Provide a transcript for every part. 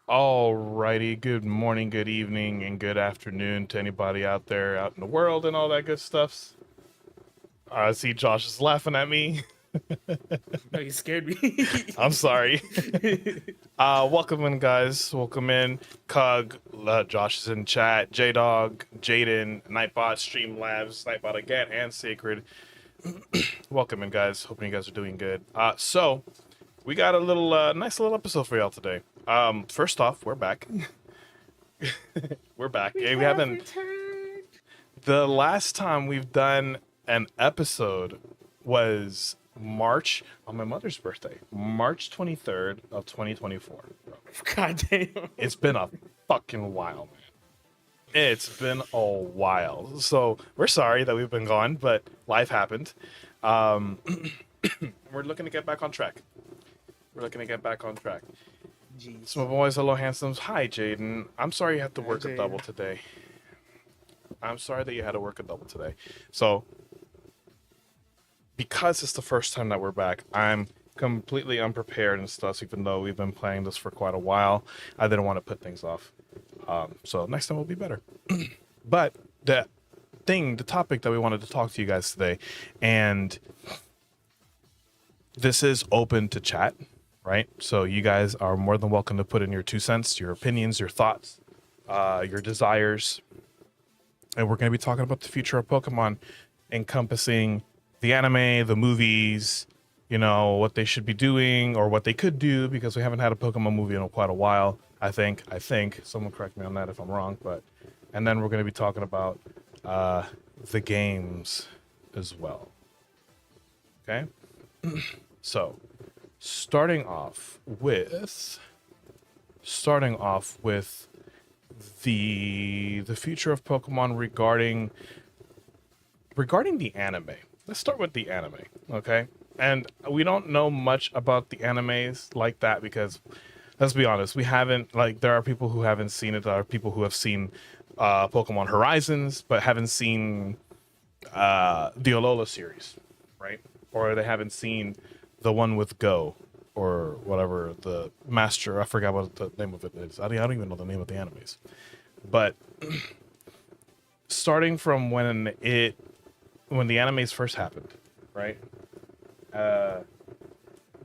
Alrighty, good morning, good evening, and good afternoon to anybody out there out in the world and all that good stuff. I see Josh is laughing at me. No, you scared me. I'm sorry. Welcome in, guys. Welcome in. Cug, Josh is in chat. J-Dog, Jaden, Nightbot, Streamlabs, Nightbot again, and Sacred. Welcome in, guys. Hoping you guys are doing good. So, we got a little nice little episode for y'all today. First off, we're back. We're back. We haven't returned. The last time we've done an episode was March, on my mother's birthday, March 23rd of 2024. God damn. It's been a fucking while, man. It's been a while. So we're sorry that we've been gone, but life happened. We're looking to get back on track. Jeez. So my boys, hello, handsomes. Hi, Jaden. I'm sorry you had to work a double today. I'm sorry that you had to work a double today. So, because it's the first time that we're back, I'm completely unprepared and stuff, even though we've been playing this for quite a while. I didn't want to put things off. So next time will be better. But the topic that we wanted to talk to you guys today, and this is open to chat, right? So you guys are more than welcome to put in your 2 cents, your opinions, your thoughts, your desires, and we're going to be talking about the future of Pokemon, encompassing the anime, the movies, you know, what they should be doing or what they could do, because we haven't had a Pokemon movie in quite a while. I think someone correct me on that if I'm wrong, but and then we're going to be talking about the games as well. Okay, so starting off with the future of Pokemon regarding the anime. Let's start with the anime, okay? And we don't know much about the animes like that because, let's be honest, we haven't, like, there are people who haven't seen it. There are people who have seen Pokemon Horizons but haven't seen the Alola series, right? Or they haven't seen the one with Go or whatever, the Master. I forgot what the name of it is. I don't even know the name of the animes. But starting from when the animes first happened, right? The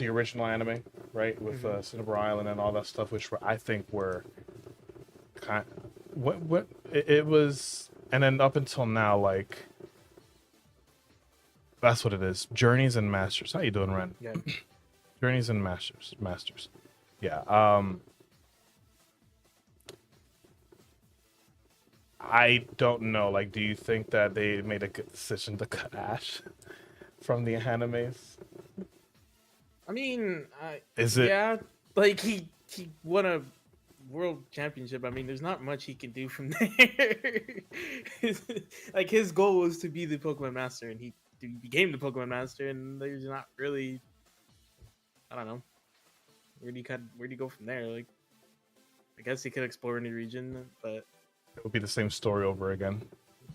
original anime, right, with Cinnabar Island and all that stuff, which I think were kind. What it was, and then up until now, like that's what it is. Journeys and Masters. How you doing, Ren? Yeah. Journeys and Masters. Yeah. I don't know. Like, do you think that they made a good decision to cut Ash from the animes? I mean, Is it? yeah, like he won a world championship. I mean, there's not much he can do from there. Like his goal was to be the Pokemon Master, and he became the Pokemon Master. And there's not really, I don't know, where do you go from there? Like, I guess he could explore a new region, but It would be the same story over again.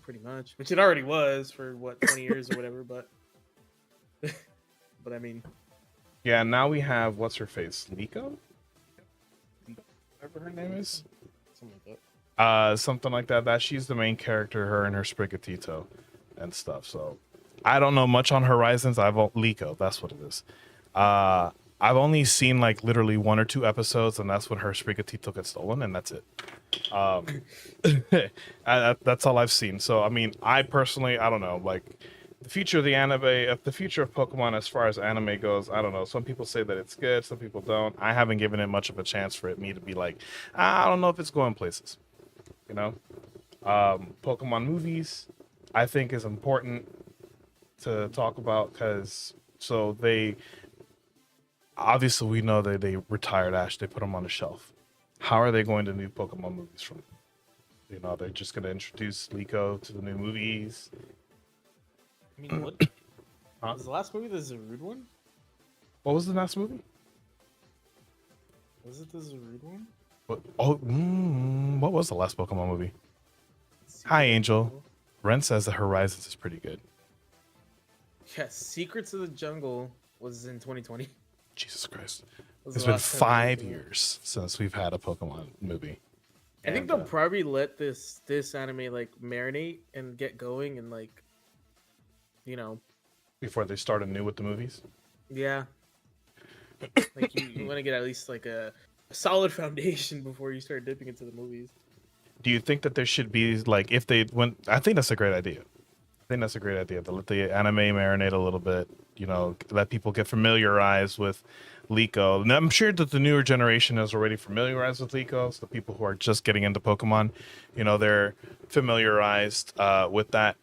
pretty much, which it already was for what 20 years or whatever. But but I mean, Yeah, now we have what's her face, Liko, whatever her name is, something like that. something like that. That she's the main character, her and her Sprigatito and stuff. So I don't know much on Horizons. Liko, that's what it is. I've only seen like literally 1 or 2 episodes, and that's when her Sprigatito gets stolen, and that's it. That's all I've seen. So I mean, I personally, I don't know, like the future of the anime, the future of Pokemon as far as anime goes, I don't know. Some people say that it's good, some people don't. I haven't given it much of a chance for me to be like, I don't know if it's going places. You know, Pokemon movies, I think is important to talk about because they obviously we know that they retired Ash, they put him on the shelf. How are they going to do Pokemon movies from? You know, they're just going to introduce Liko to the new movies. I mean, what was the last movie? The Zarude one? What was the last movie? Was it the Zarude one? What was the last Pokemon movie? Hi, Angel. Ren says the Horizons is pretty good. Yeah, Secrets of the Jungle was in 2020. Jesus Christ. Was It's the been last time 5 we- years since we've had a Pokemon movie. I think And, they'll probably let this anime like marinate and get going and like, you know, before they start anew with the movies. yeah. Like you want to get at least like a solid foundation before you start dipping into the movies. Do you think that there should be like if they went? I think that's a great idea. I think that's a great idea to let the anime marinate a little bit. You know, let people get familiarized with Liko. And I'm sure that the newer generation is already familiarized with Liko. So the people who are just getting into Pokemon, you know, they're familiarized with that.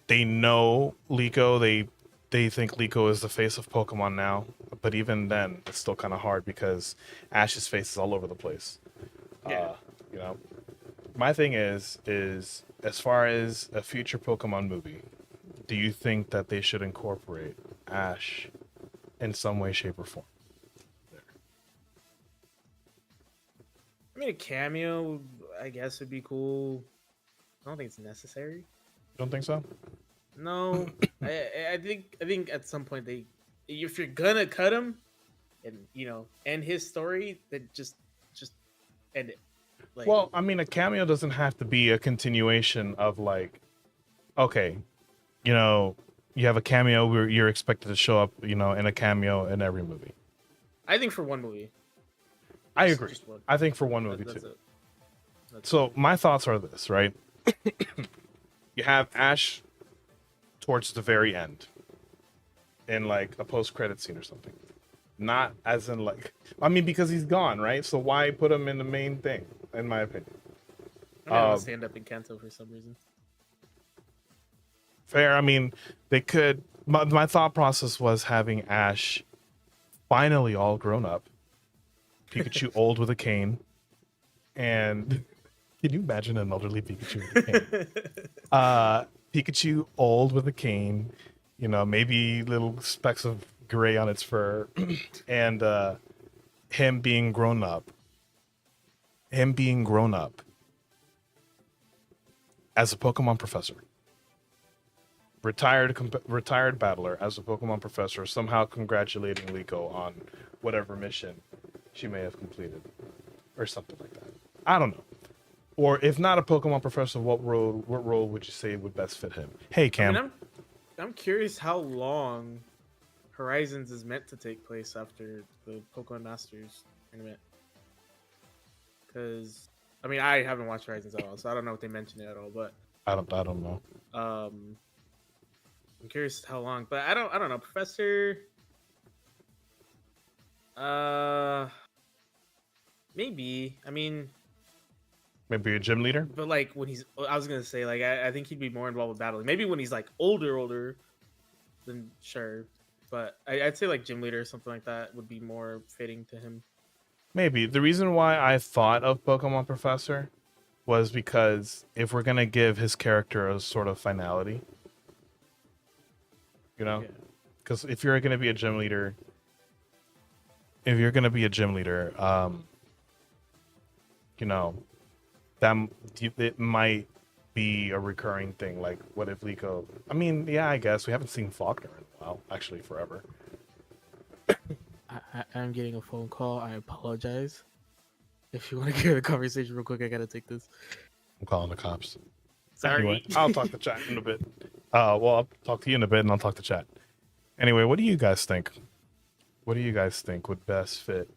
They know Liko. They think Liko is the face of Pokemon now. But even then, it's still kind of hard because Ash's face is all over the place. Yeah. You know, my thing is as far as a future Pokemon movie, do you think that they should incorporate Ash in some way, shape, or form? I mean, a cameo, I guess, would be cool. I don't think it's necessary. You don't think so? No, I think at some point if you're gonna cut him, and you know, end his story, then just end it. Like, Well, I mean, a cameo doesn't have to be a continuation of like, okay, you know, you have a cameo where you're expected to show up, you know, in a cameo in every movie. I think for one movie. I agree. Just one. I think for one movie That's too. it. That's So my thoughts are this, right? You have Ash towards the very end in like a post-credit scene or something. Not as in like, I mean, because he's gone, right? So why put him in the main thing, in my opinion? I mean, I want to stand up in Kanto for some reason. Fair. I mean, they could. My thought process was having Ash finally all grown up, Pikachu old with a cane, and can you imagine an elderly Pikachu with a cane? Pikachu old with a cane, you know, maybe little specks of gray on its fur, and him being grown up. Him being grown up as a Pokemon professor. Retired battler as a Pokemon professor, somehow congratulating Liko on whatever mission she may have completed, or something like that. I don't know. Or if not a Pokemon professor, what role would you say would best fit him? Hey, Cam. I mean, I'm curious how long Horizons is meant to take place after the Pokemon Masters tournament. Because I mean, I haven't watched Horizons at all, so I don't know if they mentioned it at all. But I don't know. I'm curious how long, but I don't know. Professor, maybe. I mean, Maybe a gym leader. but like when he's, I was gonna say like I think he'd be more involved with battling. Maybe when he's like older, then sure. But I'd say like gym leader or something like that would be more fitting to him. Maybe. The reason why I thought of Pokemon Professor was because if we're gonna give his character a sort of finality, you know, Yeah. because if you're gonna be a gym leader, you know, it might be a recurring thing. Like, what if Liko? I mean, yeah, I guess we haven't seen Faulkner in a while, actually, forever. I'm getting a phone call. I apologize. If you want to hear the conversation real quick, I gotta take this. I'm calling the cops. Sorry. Anyway, I'll talk to chat in a bit. Well, I'll talk to you in a bit, and I'll talk to chat. Anyway, what do you guys think? What do you guys think would best fit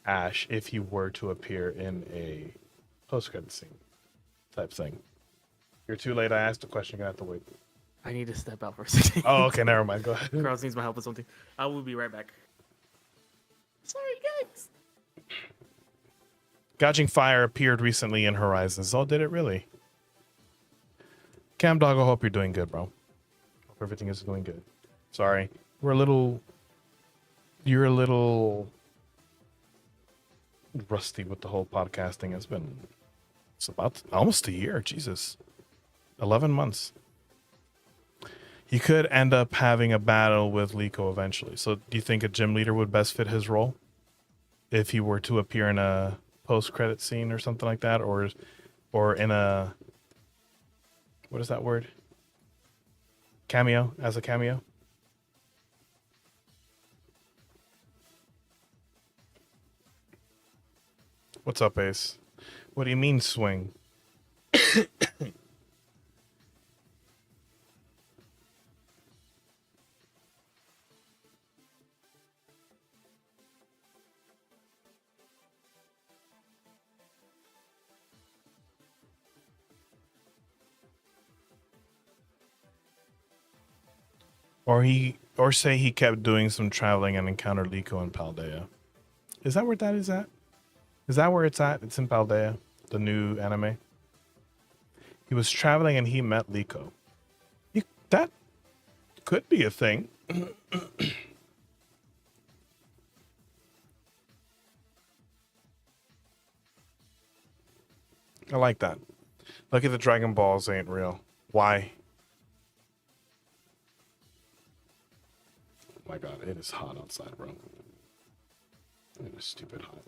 Ash if he were to appear in a post-credit scene type thing? You're too late. I asked the question. You're gonna have to wait. I need to step out for a second. Oh, okay. Never mind. Go ahead. Carlos needs my help with something. I will be right back. Sorry, guys. Gouging Fire appeared recently in Horizons. Oh, did it really? Cam Dog, I hope you're doing good, bro. Hope everything is going good. Sorry. You're a little rusty with the whole podcasting. It's about almost a year. Jesus. 11 months. He could end up having a battle with Liko eventually. So do you think a gym leader would best fit his role? If he were to appear in a post-credit scene or something like that? Or in a... What is that word? Cameo? As a cameo? What's up, Ace? What do you mean, swing? Or say he kept doing some traveling and encountered Liko in Paldea. Is that where that is at? Is that where it's at? It's in Paldea, the new anime. He was traveling and he met Liko. That could be a thing. I like that. Look at the Dragon Balls ain't real. Why? Oh my god, it is hot outside, bro. It is stupid hot.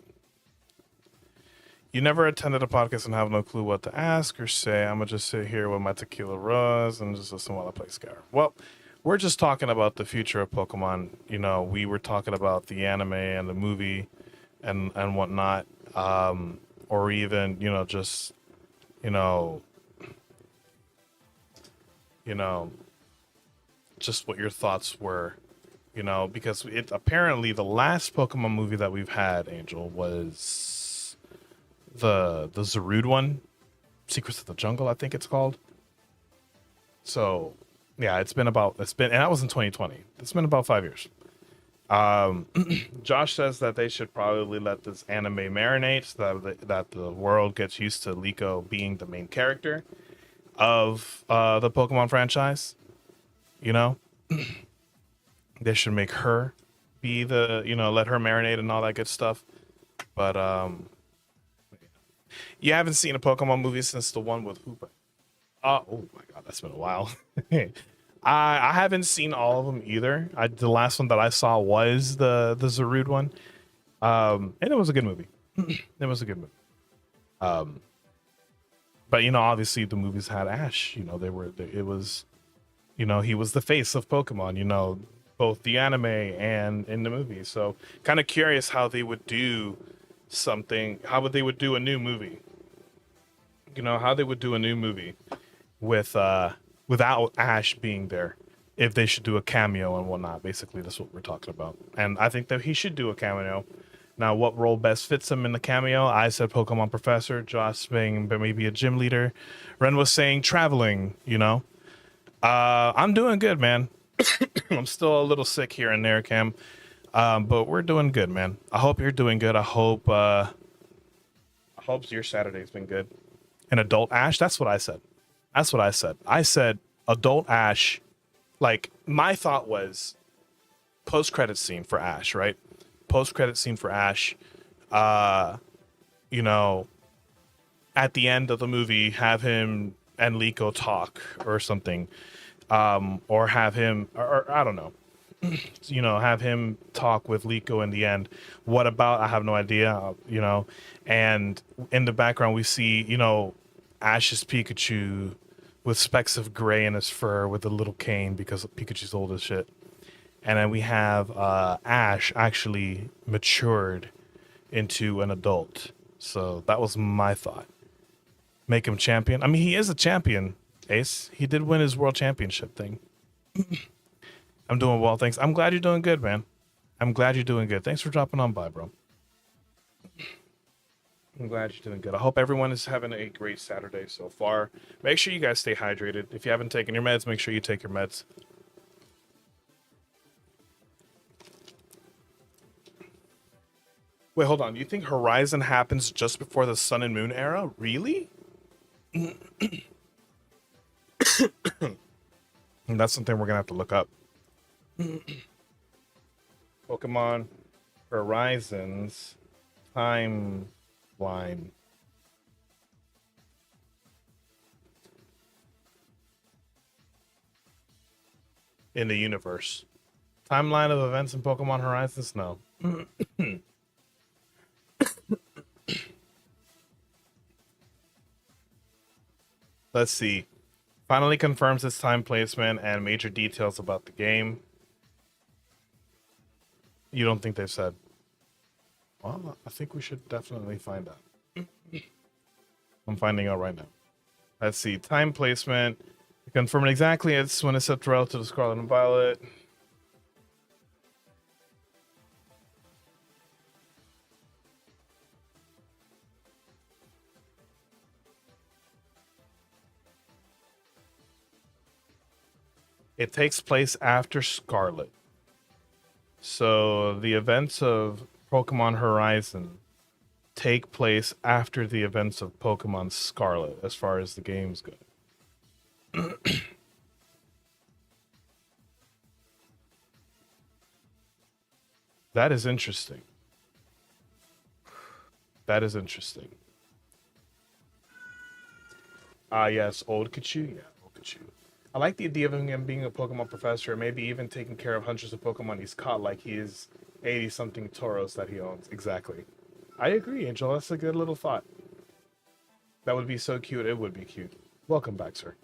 You never attended a podcast and have no clue what to ask or say. I'm going to just sit here with my tequila rose and just listen while I play Skyrim. Well, we're just talking about the future of Pokemon. You know, we were talking about the anime and the movie and whatnot. Or even, you know, just, you know, just what your thoughts were You know, because it apparently the last Pokemon movie that we've had, Angel, was the Zarude one, Secrets of the Jungle, I think it's called. So, yeah, and that was in 2020. It's been about 5 years. Josh says that they should probably let this anime marinate so that the world gets used to Liko being the main character of the Pokemon franchise. You know, they should make her be let her marinate and all that good stuff. But you haven't seen a Pokemon movie since the one with Hoopa. Oh my god, that's been a while. I haven't seen all of them either. The last one that I saw was the Zarude one, and it was a good movie. It was a good movie. But obviously the movies had Ash. It was, he was the face of Pokemon. Both the anime and in the movie. So kind of curious how they would do something. How they would do a new movie. How they would do a new movie with without Ash being there, if they should do a cameo and whatnot. Basically, that's what we're talking about. And I think that he should do a cameo. Now, what role best fits him in the cameo? I said Pokemon Professor. Josh saying maybe a gym leader. Ren was saying traveling. I'm doing good, man. I'm still a little sick here and there, Cam. But we're doing good, man. I hope you're doing good. I hope your Saturday's been good. An adult Ash. That's what I said. That's what I said. I said adult Ash. Like, my thought was post-credit scene for Ash, right? Post-credit scene for Ash. At the end of the movie, have him and Liko talk or something. Or have him, or I don't know. Have him talk with Liko in the end. What about? I have no idea. And in the background we see, Ash's Pikachu with specks of gray in his fur with a little cane because Pikachu's old as shit. And then we have Ash actually matured into an adult. So that was my thought. Make him champion. I mean, he is a champion, Ace. He did win his world championship thing. I'm doing well, thanks. I'm glad you're doing good, man. I'm glad you're doing good. Thanks for dropping on by, bro. I'm glad you're doing good. I hope everyone is having a great Saturday so far. Make sure you guys stay hydrated. If you haven't taken your meds, make sure you take your meds. Wait, hold on. You think Horizon happens just before the Sun and Moon era? Really? That's something we're going to have to look up. Pokemon Horizons timeline. In the universe. Timeline of events in Pokemon Horizons? No. Let's see. Finally confirms its time placement and major details about the game. You don't think they've said? Well, I think we should definitely find out. I'm finding out right now. Let's see. Time placement. Confirm it exactly. It's when it's set relative to Scarlet and Violet. It takes place after Scarlet. So the events of Pokemon Horizon take place after the events of Pokemon Scarlet, as far as the games go. That is interesting. That is interesting. Yes, old Kachu. Yeah, old Kachu. I like the idea of him being a Pokemon professor, maybe even taking care of hundreds of Pokemon he's caught, like he is 80-something Tauros that he owns. Exactly. I agree, Angel. That's a good little thought. That would be so cute. It would be cute. Welcome back, sir.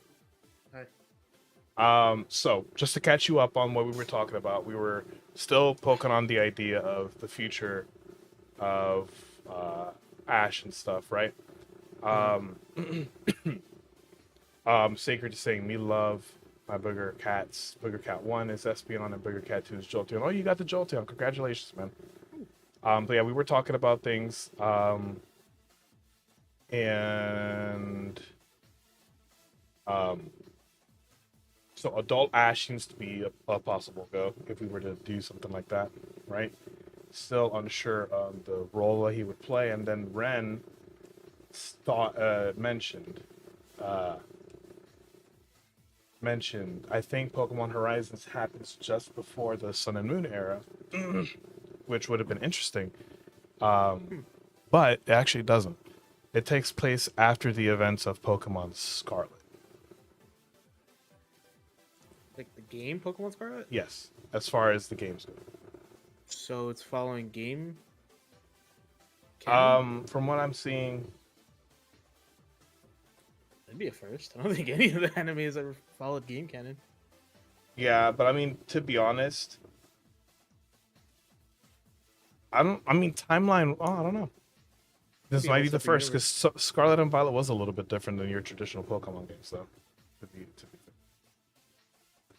Hi. So just to catch you up on what we were talking about, we were still poking on the idea of the future of Ash and stuff, right? Sacred is saying me love My Booger Cats. Booger Cat 1 is Espeon and Booger Cat 2 is Jolteon. Oh, you got the Jolteon. Congratulations, man. But yeah, we were talking about things. And so adult Ash seems to be a possible go if we were to do something like that, right? Still unsure of the role that he would play. And then Ren mentioned, I think Pokemon Horizons happens just before the Sun and Moon era, which would have been interesting. But it actually doesn't. It takes place after the events of Pokemon Scarlet. Like the game Pokemon Scarlet? Yes, as far as the games go. So it's following game canon? From what I'm seeing, That'd be a first. I don't think any of the anime has ever followed game canon. yeah, but I mean, to be honest, I mean, timeline. Oh, I don't know. This Could be might a be whole the separate first because Scarlet and Violet was a little bit different than your traditional Pokemon games, though. To be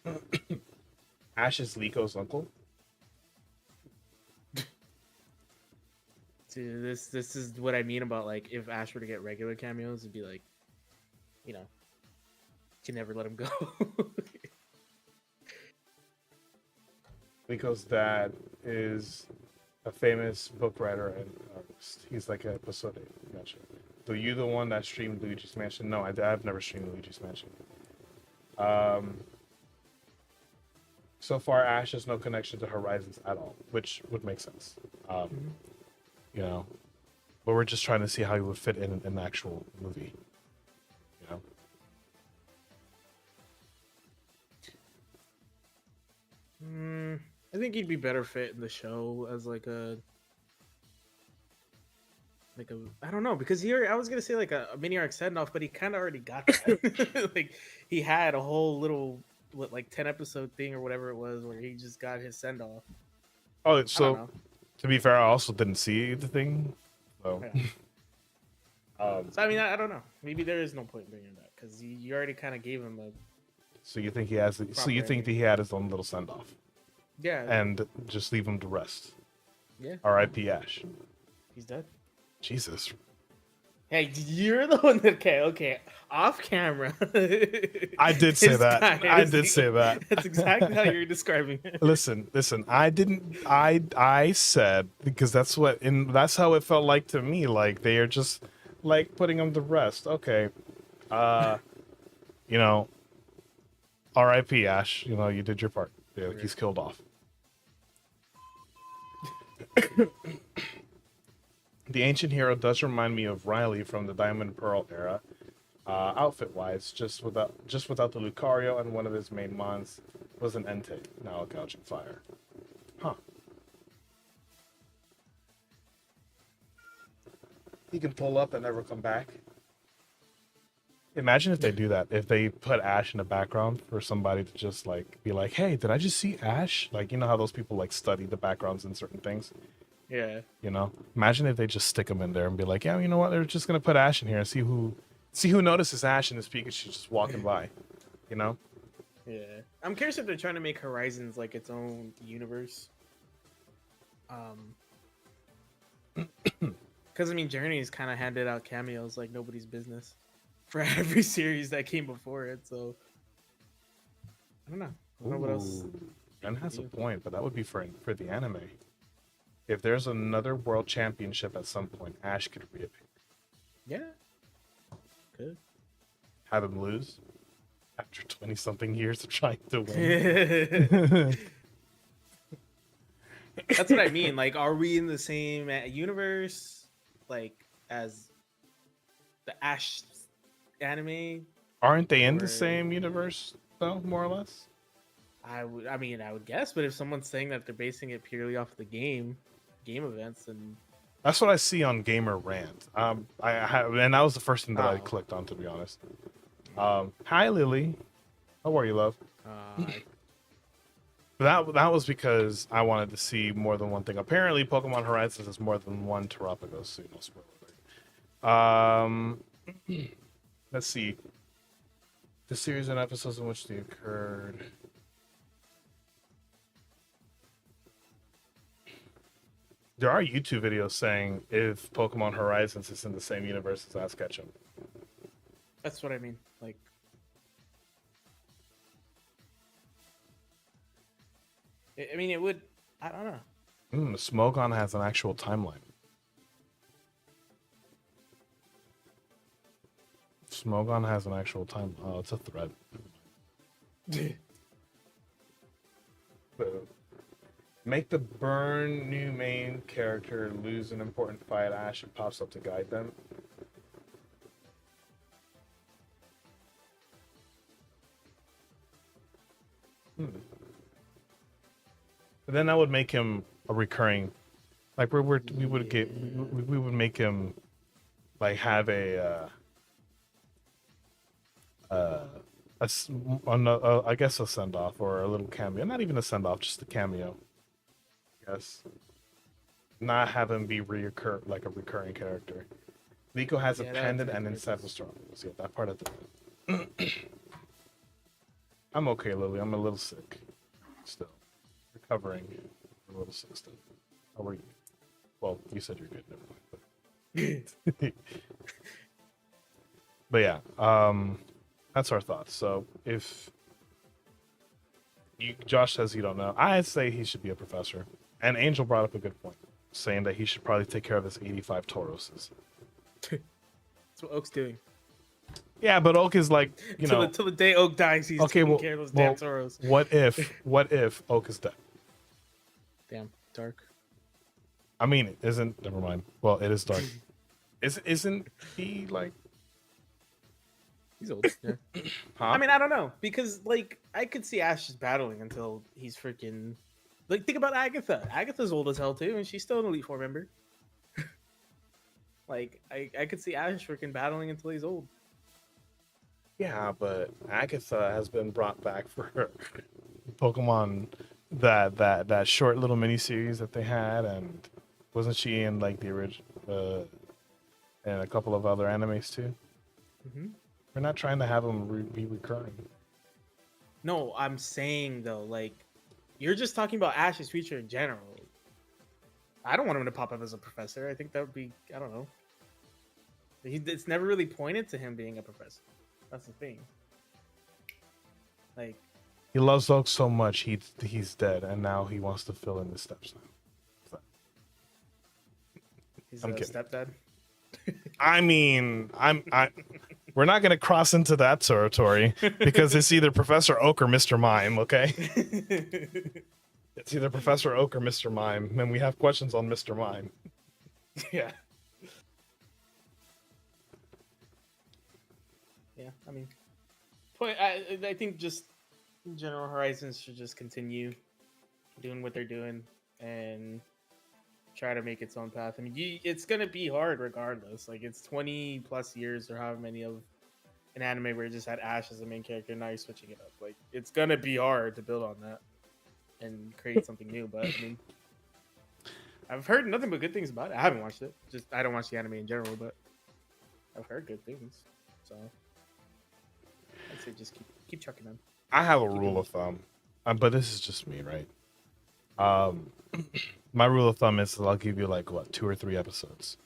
fair. Ash is Liko uncle. See, this is what I mean about like if Ash were to get regular cameos, it'd be like, you know, you never let him go. Liko's dad is a famous book writer and artist. He's like a episode 8. Gotcha. So you the one that streamed Luigi's Mansion? No, I've never streamed Luigi's Mansion. So far, Ash has no connection to Horizons at all, which would make sense. You know, but we're just trying to see how he would fit in an actual movie. You know. I think he'd be better fit in the show as like a I don't know, because I was gonna say like a mini arc send off, but he kind of already got that. Like he had a whole little like 10 episode thing or whatever it was where he just got his send off. Oh, so to be fair, I also didn't see the thing. So, yeah. So I mean, I don't know. Maybe there is no point in bringing it back because you already kind of gave him a. So you think he has? So you think that he had his own little send off? Yeah. And just leave him to rest. Yeah. R.I.P. Ash. He's dead. Jesus. Hey, you're the one that okay. Off camera. I did say that. I did say that. That's exactly how you're describing it. Listen. I didn't. I said because that's how it felt like to me. Like they are just like putting him to rest. Okay. You know. R.I.P. Ash. You know you did your part. Yeah, like he's killed off. The ancient hero does remind me of Riley from the Diamond and Pearl era, outfit-wise, just without the Lucario, and one of his main mons was an Entei, now a gouging fire. Huh. He can pull up and never come back. Imagine if they do that. If they put Ash in the background for somebody to just like be like, "Hey, did I just see Ash?" Like you know how those people like study the backgrounds in certain things. Yeah. You know, imagine if they just stick him in there and be like, "Yeah, you know what? They're just gonna put Ash in here and see who notices Ash and this Pikachu just walking by." You know. Yeah. I'm curious if they're trying to make Horizons like its own universe. Because I mean, Journey's kind of handed out cameos like nobody's business for every series that came before it. So I don't know. I don't know what else. Ben has a point, but that would be for the anime. If there's another world championship at some point, Ash could reappear. Yeah. Good. Have him lose after 20-something years of trying to win. That's what I mean. Like, are we in the same universe, like as the Ash anime? Aren't they in the same universe though, more or less? I would guess, but if someone's saying that they're basing it purely off the game events, and that's what I see on Gamer Rant. And that was the first thing that I clicked on, to be honest. Hi, Lily. How are you, love? That was because I wanted to see more than one thing. Apparently, Pokemon Horizons is more than one Terapagos, so no spoiler. Let's see. The series and episodes in which they occurred. There are YouTube videos saying if Pokemon Horizons is in the same universe as Ash Ketchum. That's what I mean. Like, I mean, it would. I don't know. Smogon has an actual timeline. Smogon has an actual time. Oh, it's a thread. Make the burn new main character lose an important fight. Ash and pops up to guide them. But then that would make him a recurring, like we would get we would make him like have I guess a send off or a little cameo. Not even a send off, just a cameo. Yes. Not have him be like a recurring character. Nico has a pendant and inside was strong. So yeah, that part of the. I'm okay, Lily. I'm a little sick. Still. Recovering. I'm a little sick still. How are you? Well, you said you're good. Never mind. But yeah, that's our thoughts. So if Josh says you don't know, I'd say he should be a professor. And Angel brought up a good point, saying that he should probably take care of his 85 Tauroses. That's what Oak's doing. Yeah, but Oak is like, till the day Oak dies, he's taking care of those damn Tauros. What if Oak is dead? Damn, dark. I mean, it isn't. Never mind. Well, it is dark. Isn't he like? He's old. Yeah. Huh? I mean, I don't know because like I could see Ash just battling until he's freaking. Like think about Agatha. Agatha's old as hell too, and she's still an Elite Four member. Like I could see Ash freaking battling until he's old. Yeah, but Agatha has been brought back for Pokemon that short little mini series that they had, and wasn't she in like the original and a couple of other animes too? Mm-hmm. We're not trying to have them be recurring. No, I'm saying though, like you're just talking about Ash's future in general. I don't want him to pop up as a professor. I think that would be, I don't know. It's never really pointed to him being a professor. That's the thing. Like he loves Oak so much he's dead, and now he wants to fill in the steps now. So. He's a stepdad. I mean, we're not gonna cross into that territory because it's either Professor Oak or Mr. Mime. Okay, it's either Professor Oak or Mr. Mime, and we have questions on Mr. Mime. Yeah. Yeah, I mean, I think just in general, Horizons should just continue doing what they're doing and try to make its own path. I mean, it's gonna be hard regardless. Like it's 20 plus years or however many of an anime where you just had Ash as the main character, and now you're switching it up. Like it's gonna be hard to build on that and create something new. But I mean, I've heard nothing but good things about it. I haven't watched it. Just I don't watch the anime in general, but I've heard good things. So I'd say just keep chucking them. I have a rule of thumb, but this is just me, right? My rule of thumb is that I'll give you like 2 or 3 episodes,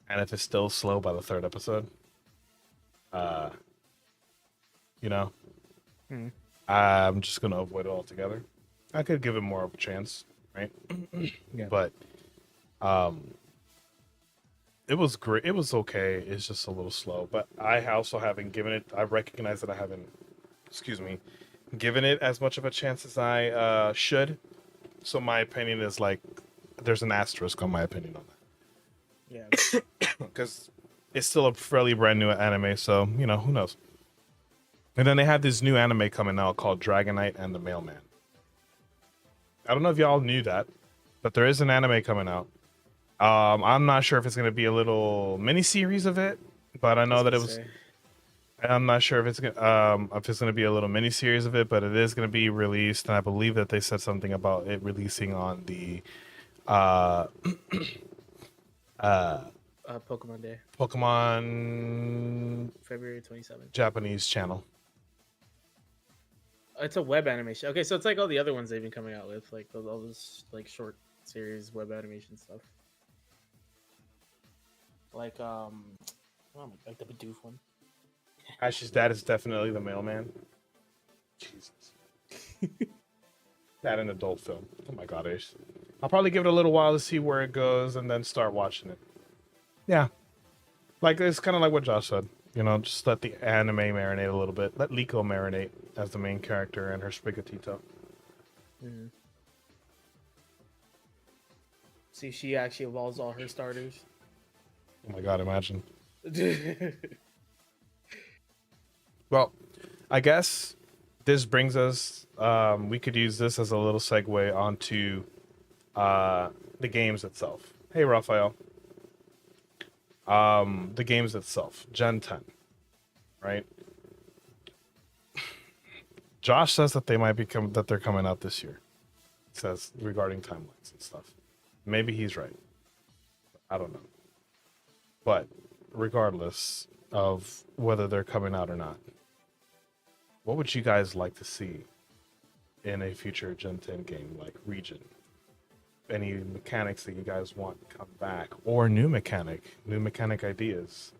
and if it's still slow by the 3rd episode, I'm just gonna avoid it altogether. I could give it more of a chance, right? Yeah. But it was great. It was okay. It's just a little slow. But I also haven't given it. I recognize that I haven't. Excuse me. Given it as much of a chance as I should. So my opinion is like, there's an asterisk on my opinion on that. Yeah. Because it's still a fairly brand new anime, so who knows. And then they have this new anime coming out called Dragonite and the Mailman. I don't know if y'all knew that, but there is an anime coming out. I'm not sure if it's gonna be a little mini series of it, but I know that it was. I'm not sure if it's gonna be a little mini series of it, but it is gonna be released, and I believe that they said something about it releasing on the Pokemon Day, Pokemon February 27th. Japanese channel. It's a web animation. Okay, so it's like all the other ones they've been coming out with, like all this like short series web animation stuff. Like like the Bidoof one. Ash's dad is definitely the mailman. Jesus. That an adult film. Oh my god, Ace. I'll probably give it a little while to see where it goes and then start watching it. Yeah. Like it's kind of like what Josh said. You know, just let the anime marinate a little bit. Let Liko marinate as the main character and her Sprigatito. Mm-hmm. See if she actually evolves all her starters. Oh my god, imagine. Well, I guess this brings us. We could use this as a little segue onto the games itself. Hey, Raphael. The games itself, Gen 10, right? Josh says that they're coming out this year. He says regarding timelines and stuff. Maybe he's right. I don't know. But regardless of whether they're coming out or not, what would you guys like to see in a future Gen 10 game like Region? Any mechanics that you guys want to come back, or new mechanic ideas?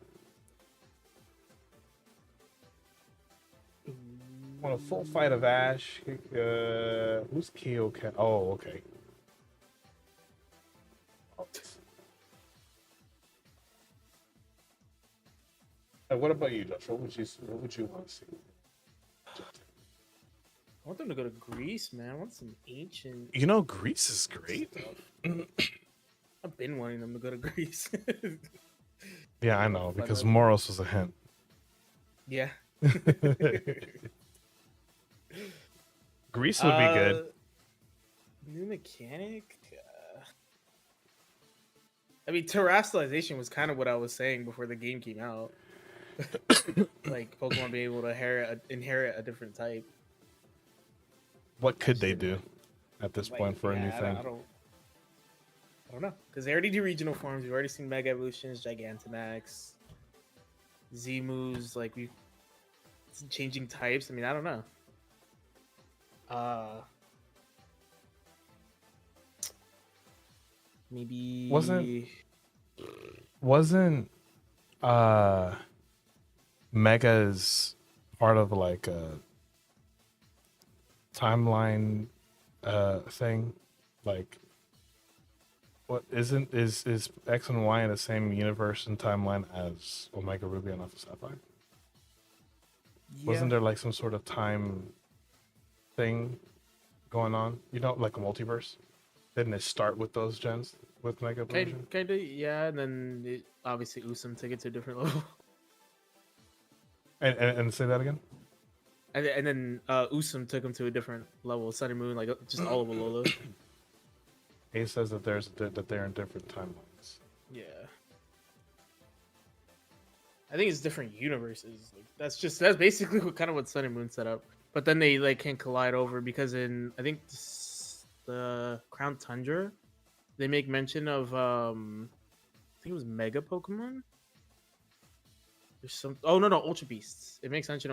Want a full fight of Ash? Who's Kyo? Oh, okay. What about you, Josh? What would you want to see? I want them to go to Greece, man. I want some ancient. You know, Greece is great. I've been wanting them to go to Greece. Yeah, I know, because Moros was a hint. Yeah. Greece would be good. New mechanic? I mean, terrestrialization was kind of what I was saying before the game came out. Like Pokemon being able to inherit a different type. What could they do at this point for a new thing? I don't know, because they already do regional forms. We've already seen Mega Evolutions, Gigantamax, Z-Moves. Like we changing types. I mean, I don't know. Maybe wasn't Mega's part of like a timeline thing? Like what is X and Y in the same universe and timeline as Omega Ruby and Alpha Sapphire? Yeah. Wasn't there like some sort of time thing going on? You know, like a multiverse? Didn't it start with those gens with Mega Evolution? Kind of, yeah. And then obviously Usum took it to a different level. And say that again? And then Usum took him to a different level. Sun and Moon, like just all of Alola. He says that they're in different timelines. Yeah. I think it's different universes. Like, that's basically what Sun and Moon set up. But then they like can collide over because in I think the Crown Tundra, they make mention of I think it was Mega Pokemon. There's some no Ultra Beasts. It makes mention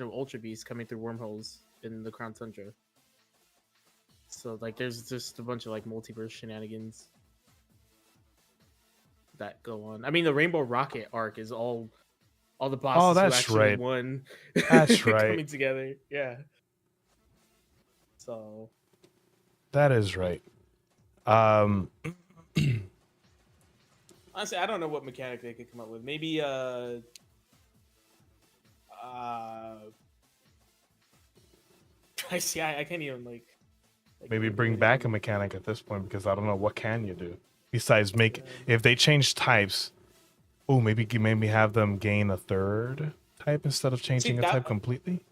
of Ultra Beasts coming through wormholes in the Crown Tundra. So like there's just a bunch of like multiverse shenanigans that go on. I mean the Rainbow Rocket arc is all the bosses who actually won. That's right. Coming together. Yeah. So that is right. Honestly, I don't know what mechanic they could come up with. Maybe I see. I can't even like maybe bring back a mechanic at this point because I don't know what can you do besides if they change types. Oh, maybe have them gain a third type instead of changing a type completely.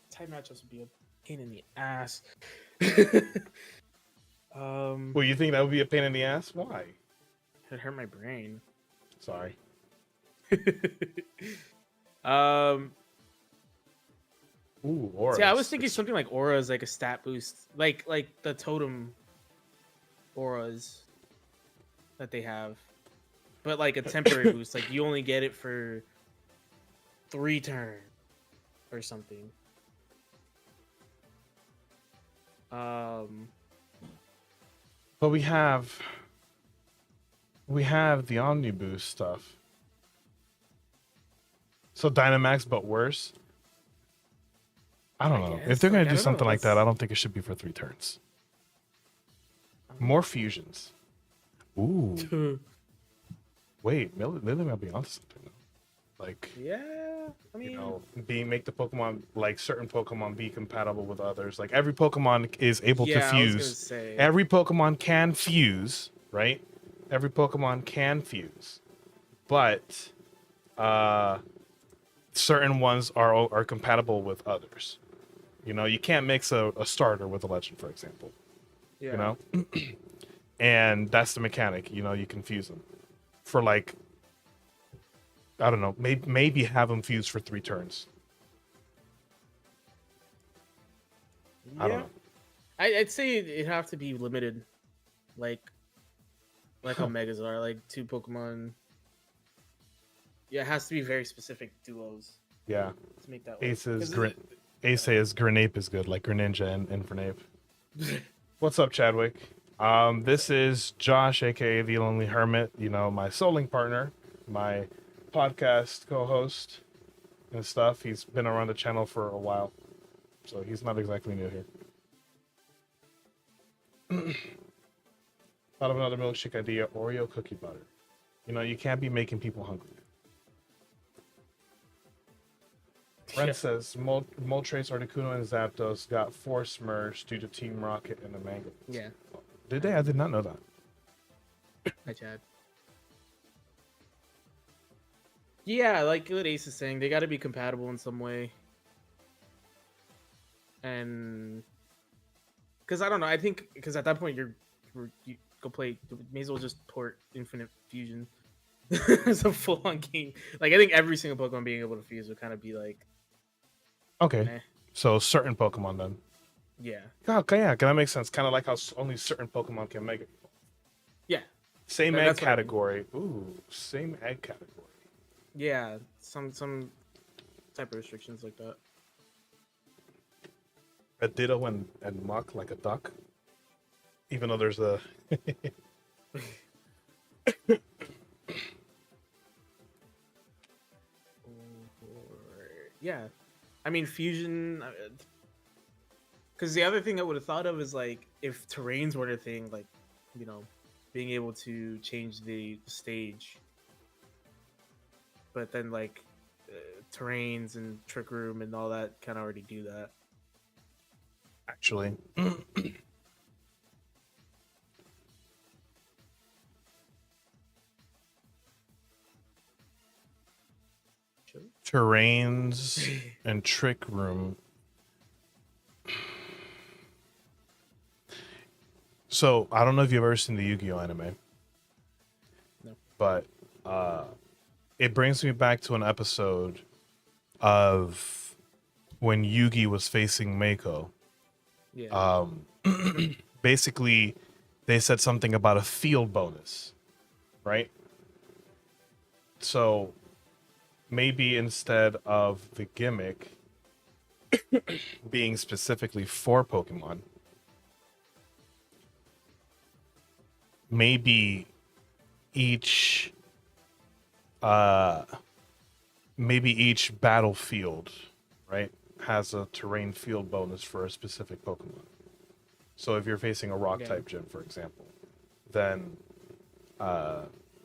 Type matchups would be a pain in the ass. Well, you think that would be a pain in the ass? Why? It hurt my brain. Sorry. Ooh, Aura. See, I was thinking something like Aura is like a stat boost, like the totem auras that they have, but like a temporary boost. Like you only get it for 3 turns or something. Um, But we have the Omniboost stuff. So Dynamax, but worse. I don't I know. If they're guess gonna like I do don't know. something like that, That's I don't think it should be for 3 turns. um, More fusions. Ooh, wait, Lily might be onto something though. Like, yeah. I you mean, know, make the Pokemon, like certain Pokemon, be compatible with others. Like every Pokemon is able to yeah. I was gonna fuse. say, Every Pokemon can fuse, right? Every Pokemon can fuse, but uh, certain ones are compatible with others. You know, you can't mix a starter with a legend, for example. You yeah, know, and that's the mechanic. You know, you can fuse them for like, I don't know, maybe have them fuse for 3 turns. I don't yeah. know. I'd say it'd have to be limited, like how Megas are, like 2 Pokemon. Yeah, it has to be very specific duos Yeah, to make that work. Ace's Because Ace says Grenape is good, like Greninja and Infernape. What's up, Chadwick? This is Josh, aka the Lonely Hermit. You know, my souling partner, my podcast co-host and stuff. He's been around the channel for a while, so he's not exactly new here. Thought of another milkshake idea: Oreo cookie butter. You know, you can't be making people hungry. Ren yeah, says Moltres, Articuno, and Zapdos got force merged due to Team Rocket and the Mango. yeah. Did they? I did not know that. Hi, Chad. Yeah, like what Ace is saying, they got to be compatible in some way, and because I don't know, I think because at that point you go play, may as well just port Infinite Fusion. It's a full on game. Like I think every single Pokemon being able to fuse would kind of be like, Okay, meh. so certain Pokemon then. Yeah, Okay, yeah, that makes sense. Kind of like how only certain Pokemon can make it. yeah. Same egg That's what I mean. category. Ooh, same egg category. Yeah, some type of restrictions like that. A Ditto and Muck like a duck. Even though there's a Yeah, I mean fusion. Because the other thing I would have thought of is like if terrains were a thing, like you know, being able to change the stage, but then like terrains and trick room and all that kind of already do that. actually terrains and Trick Room. So I don't know if you've ever seen the Yu-Gi-Oh anime, No. but it brings me back to an episode of when Yugi was facing Mako. Yeah. Basically, they said something about a field bonus, right? So maybe instead of the gimmick being specifically for Pokemon, maybe each uh maybe each battlefield, right, has a terrain field bonus for a specific Pokemon. So if you're facing a rock Yeah. type gym, for example, then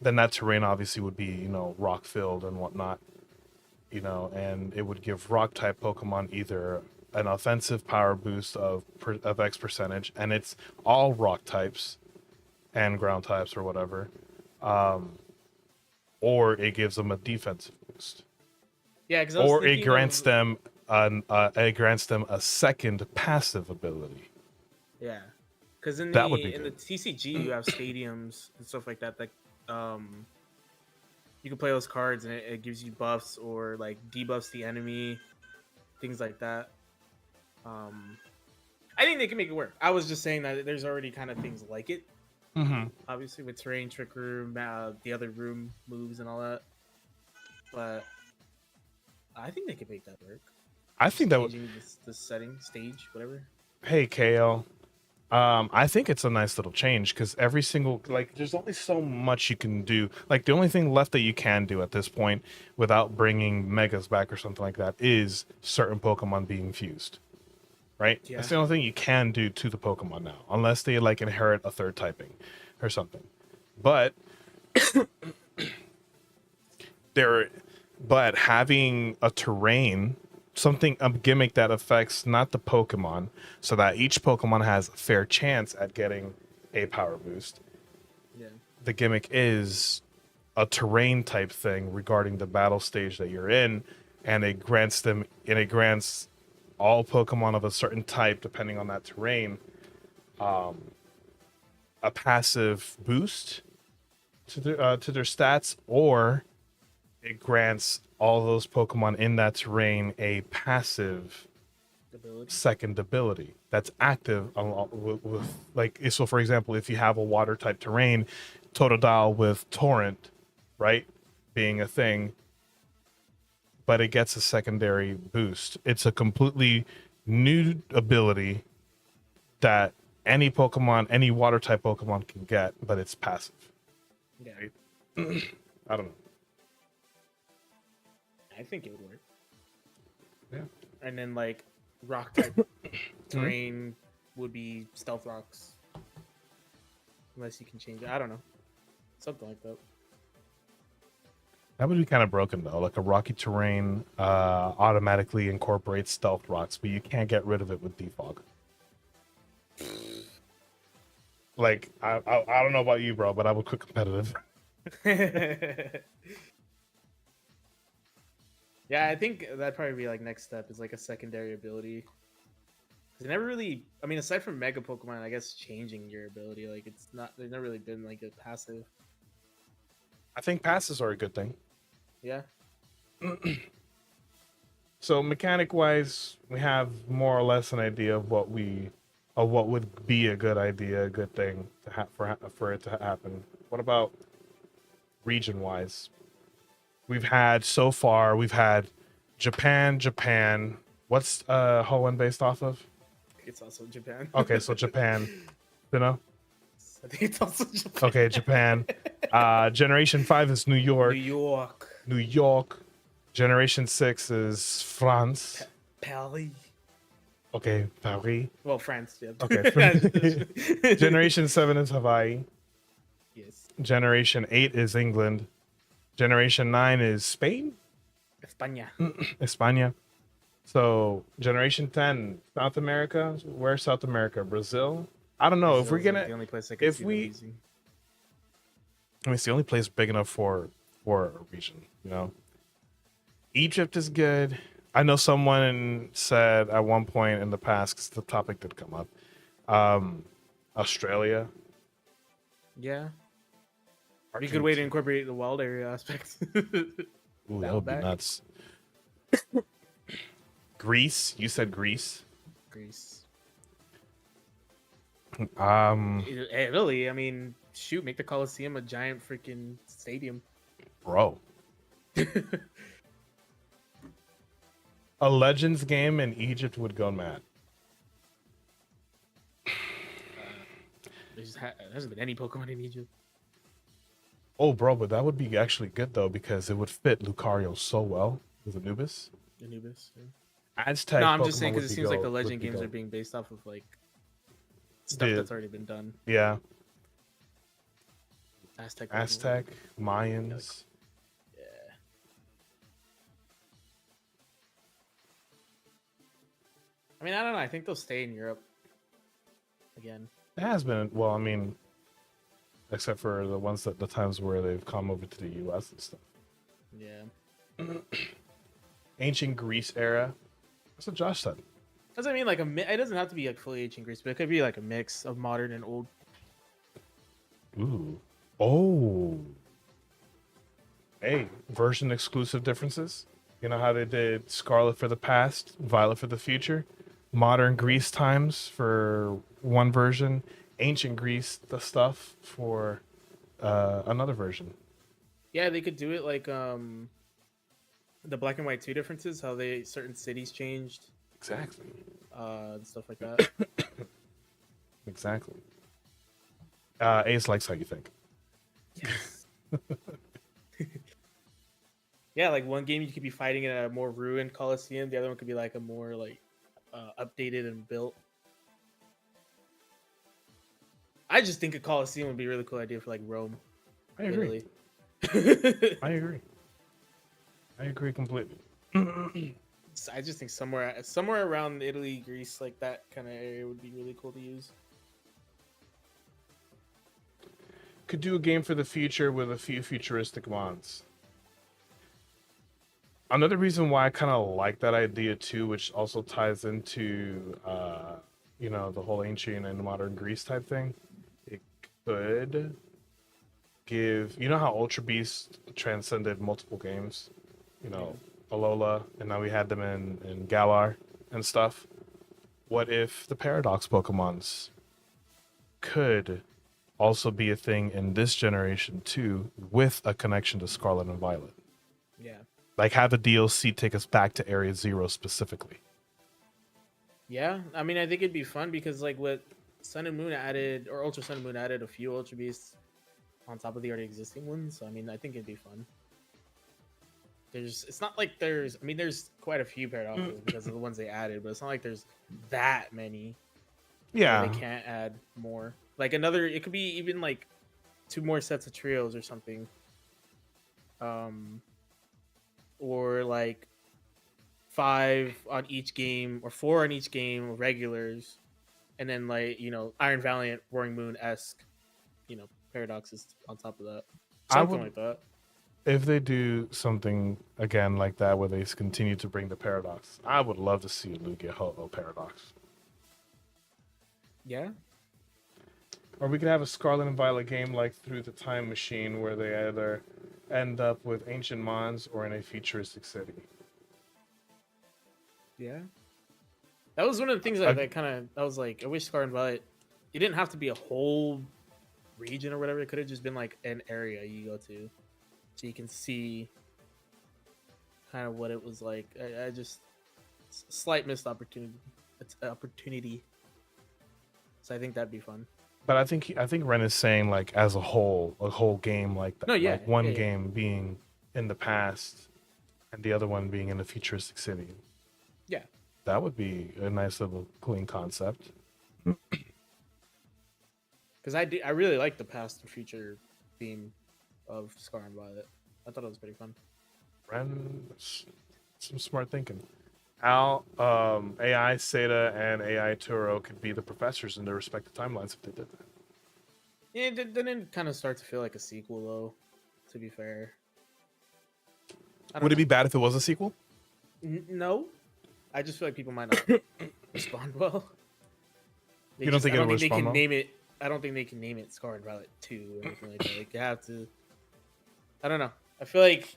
then that terrain obviously would be, you know, rock filled and whatnot, you know, and it would give rock type Pokemon either an offensive power boost of X percentage, and it's all rock types and ground types or whatever, or it gives them a defensive boost, Yeah, because I was or thinking of it grants them a second passive ability. yeah, because in That would be the good. TCG you have stadiums and stuff like that. Like you can play those cards and it gives you buffs or like debuffs the enemy, things like that. Um, I think they can make it work. I was just saying that there's already kind of things like it, Mm-hmm. obviously with terrain, trick room, the other room moves and all that. But I think they could make that work. I Just think that would. changing the setting, stage, whatever. Hey, Kale. I think it's a nice little change because every single like, there's only so much you can do. Like, the only thing left that you can do at this point, without bringing megas back or something like that, is certain Pokemon being fused. Right? Yeah. That's the only thing you can do to the Pokemon now, unless they like inherit a third typing or something. But there, but having a terrain, something, a gimmick that affects not the Pokemon, so that each Pokemon has a fair chance at getting a power boost. Yeah. The gimmick is a terrain type thing regarding the battle stage that you're in, and it grants all Pokemon of a certain type, depending on that terrain, a passive boost to their stats, or it grants all those Pokemon in that terrain a passive Ability. second ability that's active with like, so for example, if you have a water type terrain, Totodile with Torrent, right, being a thing, but it gets a secondary boost. It's a completely new ability that any Pokemon, any water type Pokemon can get, but it's passive. Yeah. Right? I don't know. I think it would work. Yeah. And then like rock type terrain would be stealth rocks, unless you can change it. I don't know, something like that. That would be kind of broken though. Like, a rocky terrain automatically incorporates stealth rocks, but you can't get rid of it with defog. Like, I don't know about you, bro, but I would quit competitive. Yeah, I think that'd probably be like next step is like a secondary ability. Cause it never really, I mean, aside from Mega Pokemon, I guess changing your ability, like it's not, there's never really been like a passive. I think passes are a good thing. Yeah. So mechanic wise, we have more or less an idea of what would be a good idea, a good thing to for it to happen. What about region wise? We've had Japan. What's Hoenn based off of? It's also Japan. Okay, so Japan. You know? I think it's also Japan. Okay, Japan. Generation 5 is New York. New York. New York. Generation 6 is France. Paris. Okay, Paris. Well, France, yeah. Okay. Generation 7 is Hawaii. Yes. Generation 8 is England. Generation 9 is Spain? España. España. So, Generation 10, South America. Where's South America? Brazil? I don't know. If we're Brazil's, gonna, like, the only place I can if see we, them using. I mean, it's the only place big enough for a region, you know? Egypt is good. I know someone said at one point in the past, 'cause the topic did come up, Australia. Yeah. Be a good way to incorporate the wild area aspect. Ooh, that would be nuts. Greece. You said Greece. Greece. Italy. I mean, shoot, make the Colosseum a giant freaking stadium. Bro. A Legends game in Egypt would go mad. There hasn't been any Pokemon in Egypt. Oh, bro, but that would be actually good though, because it would fit Lucario so well with Anubis. Anubis. Yeah. Aztec. No, I'm Pokemon just saying because would it be seems like go- the would Legend be games go. are being based off of like stuff that's already been done. Yeah. Aztec. Aztec, Mayans. Yeah. I mean, I don't know. I think they'll stay in Europe again. It has been, well, I mean, except for the ones that the times where they've come over to the US and stuff. Yeah. Ancient Greece era. That's what Josh said. Doesn't mean like it doesn't have to be like fully ancient Greece, but it could be like a mix of modern and old. Ooh. Oh. Hey, version exclusive differences. You know how they did Scarlet for the past, Violet for the future? Modern Greece times for one version, ancient Greece the stuff for another version. Yeah, they could do it like the Black and White 2 differences, how they certain cities changed. Exactly. and stuff like that. Exactly. Ace likes how you think. Yes. Yeah, like one game you could be fighting in a more ruined Coliseum, the other one could be like a more like updated and built. I just think a Coliseum would be a really cool idea for like Rome. I agree. Italy. I agree. I agree completely. I just think somewhere around Italy, Greece, like that kind of area would be really cool to use. Could do a game for the future with a few futuristic mods. Another reason why I kind of like that idea too, which also ties into the whole ancient and modern Greece type thing, it could give, how Ultra Beast transcended multiple games, Alola, and now we had them in Galar and stuff. What if the Paradox Pokemons could also be a thing in this generation too, with a connection to Scarlet and Violet? Yeah. Like, have the DLC take us back to Area Zero specifically. Yeah, I mean, I think it'd be fun because like what Sun and Moon added, or Ultra Sun and Moon added a few Ultra Beasts on top of the already existing ones. So I mean, I think it'd be fun. It's not like there's quite a few paradoxes because of the ones they added, but it's not like there's that many. Yeah, they can't add more. Like it could be even like 2 more sets of trios or something. Or like 5 on each game or 4 on each game of regulars, and then like Iron Valiant, Roaring Moon esque, paradoxes on top of that, something like that. If they do something again like that where they continue to bring the paradox, I would love to see a Lugia Ho-Oh paradox. Yeah. Or we could have a Scarlet and Violet game like Through the Time Machine where they either end up with ancient mons or in a futuristic city. Yeah. That was one of the things I was like, I wish Scarlet and Violet, it didn't have to be a whole region or whatever. It could have just been like an area you go to, so you can see kind of what it was like. I just slight missed opportunity. So I think that'd be fun. But I think Ren is saying like as a whole game like that. No, yeah, like one game being in the past and the other one being in a futuristic city. Yeah. That would be a nice little clean concept. Because I really like the past and future theme of Scar and Violet. I thought it was pretty fun. Ren, some smart thinking. AI Seda and AI Turo could be the professors in their respective timelines if they did that. Yeah, it didn't kind of start to feel like a sequel, though, to be fair. Would it be bad if it was a sequel? No. I just feel like people might not respond well. You don't think it would respond well? I don't think they can name it Scar and Violet 2 or anything like that. Like, you have to... I don't know. I feel like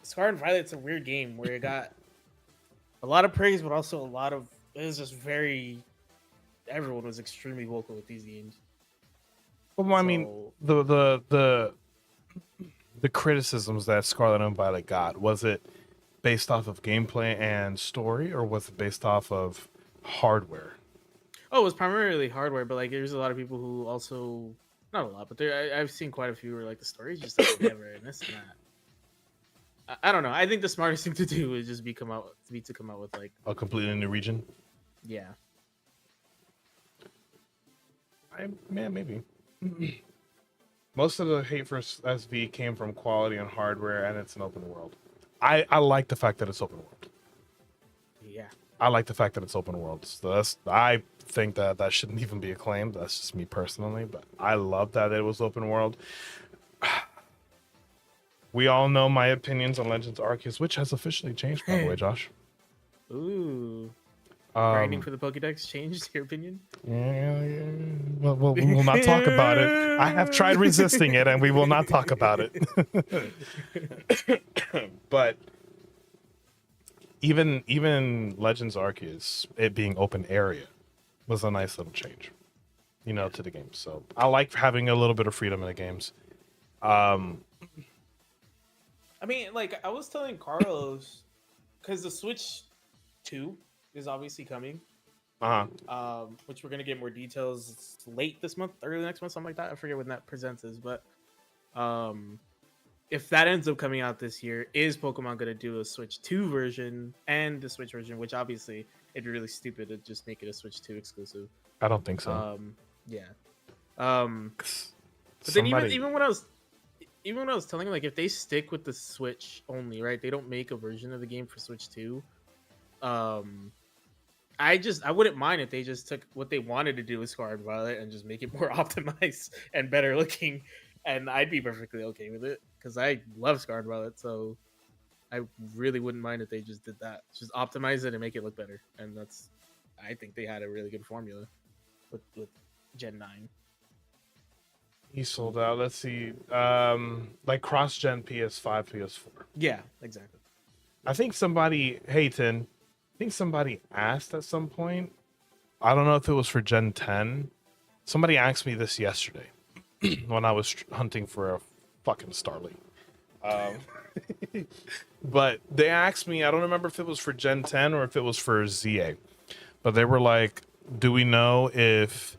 Scar and Violet's a weird game where it got a lot of praise, but also a lot of... It was just very... Everyone was extremely vocal with these games. Well, I mean, the criticisms that Scarlet and Violet got, was it based off of gameplay and story, or was it based off of hardware? Oh, it was primarily hardware, but like there's a lot of people who also, not a lot, but I've seen quite a few where like the story's just like never and this and that. I don't know. I think the smartest thing to do is just come out with like a completely new region. Yeah. Maybe. Most of the hate for SV came from quality and hardware, and it's an open world. I like the fact that it's open world. Yeah. I like the fact that it's open world. So I think that shouldn't even be acclaimed. That's just me personally, but I love that it was open world. We all know my opinions on Legends Arceus, which has officially changed, by the way, Josh. Ooh. Grinding for the Pokédex changed your opinion? Yeah. Well, we will not talk about it. I have tried resisting it, and we will not talk about it. But even Legends Arceus, it being open area, was a nice little change, to the game. So I like having a little bit of freedom in the games. I mean, like I was telling Carlos, because the Switch 2 is obviously coming. which we're gonna get more details late this month, early next month, something like that. I forget when that presents is, but if that ends up coming out this year, is Pokemon gonna do a Switch 2 version and the Switch version? Which obviously it'd be really stupid to just make it a Switch 2 exclusive. I don't think so. Yeah. But then even when I was telling him, like, if they stick with the Switch only, right? They don't make a version of the game for Switch 2. I wouldn't mind if they just took what they wanted to do with Scarlet Violet and just make it more optimized and better looking, and I'd be perfectly okay with it because I love Scarlet Violet, so I really wouldn't mind if they just did that, just optimize it and make it look better. And I think they had a really good formula with Gen 9. He sold out. Let's see, like cross-gen PS5, PS4. Yeah, exactly. I think somebody, Hayton, asked at some point. I don't know if it was for Gen 10. Somebody asked me this yesterday when I was hunting for a fucking Starly. But they asked me, I don't remember if it was for Gen 10 or if it was for ZA. But they were like, do we know if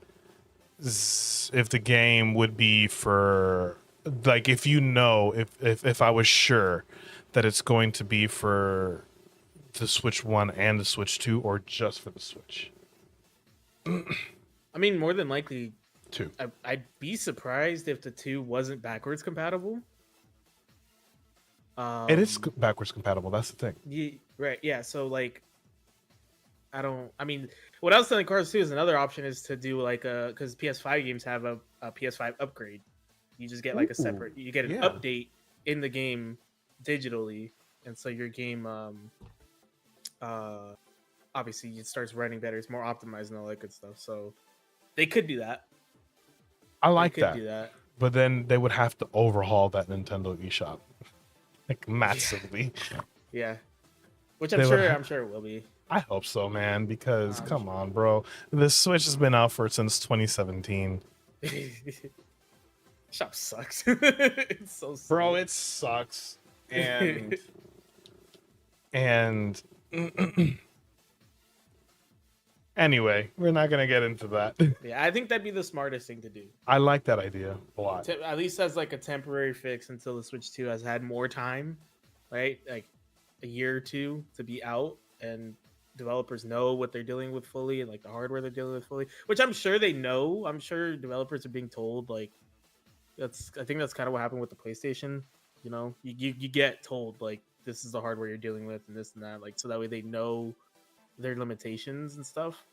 the game would be for, like, if I was sure that it's going to be for the Switch 1 and the Switch 2 or just for the Switch? I mean, more than likely 2. I'd be surprised if the 2 wasn't backwards compatible. It is backwards compatible. That's the thing. Right. Yeah. So, like, I mean, what I was telling Carlos too is another option is to do like because PS5 games have a PS5 upgrade. You just get like a separate, you get an update in the game digitally, and so your game, obviously it starts running better. It's more optimized and all that good stuff. So they could do that. I like that. Do that. But then they would have to overhaul that Nintendo eShop, like massively. Yeah. Which I'm sure it will be. I hope so, man, because come on, bro. The Switch has been out since 2017. Shop sucks. It's so sad. Bro, it sucks. And anyway, we're not gonna get into that. Yeah, I think that'd be the smartest thing to do. I like that idea a lot. At least as like a temporary fix until the Switch 2 has had more time, right? Like a year or two to be out, and developers know what they're dealing with fully, and like the hardware they're dealing with fully, which I'm sure they know. I'm sure developers are being told, like, I think that's kind of what happened with the PlayStation. You know, you get told like this is the hardware you're dealing with and this and that, like, so that way they know their limitations and stuff.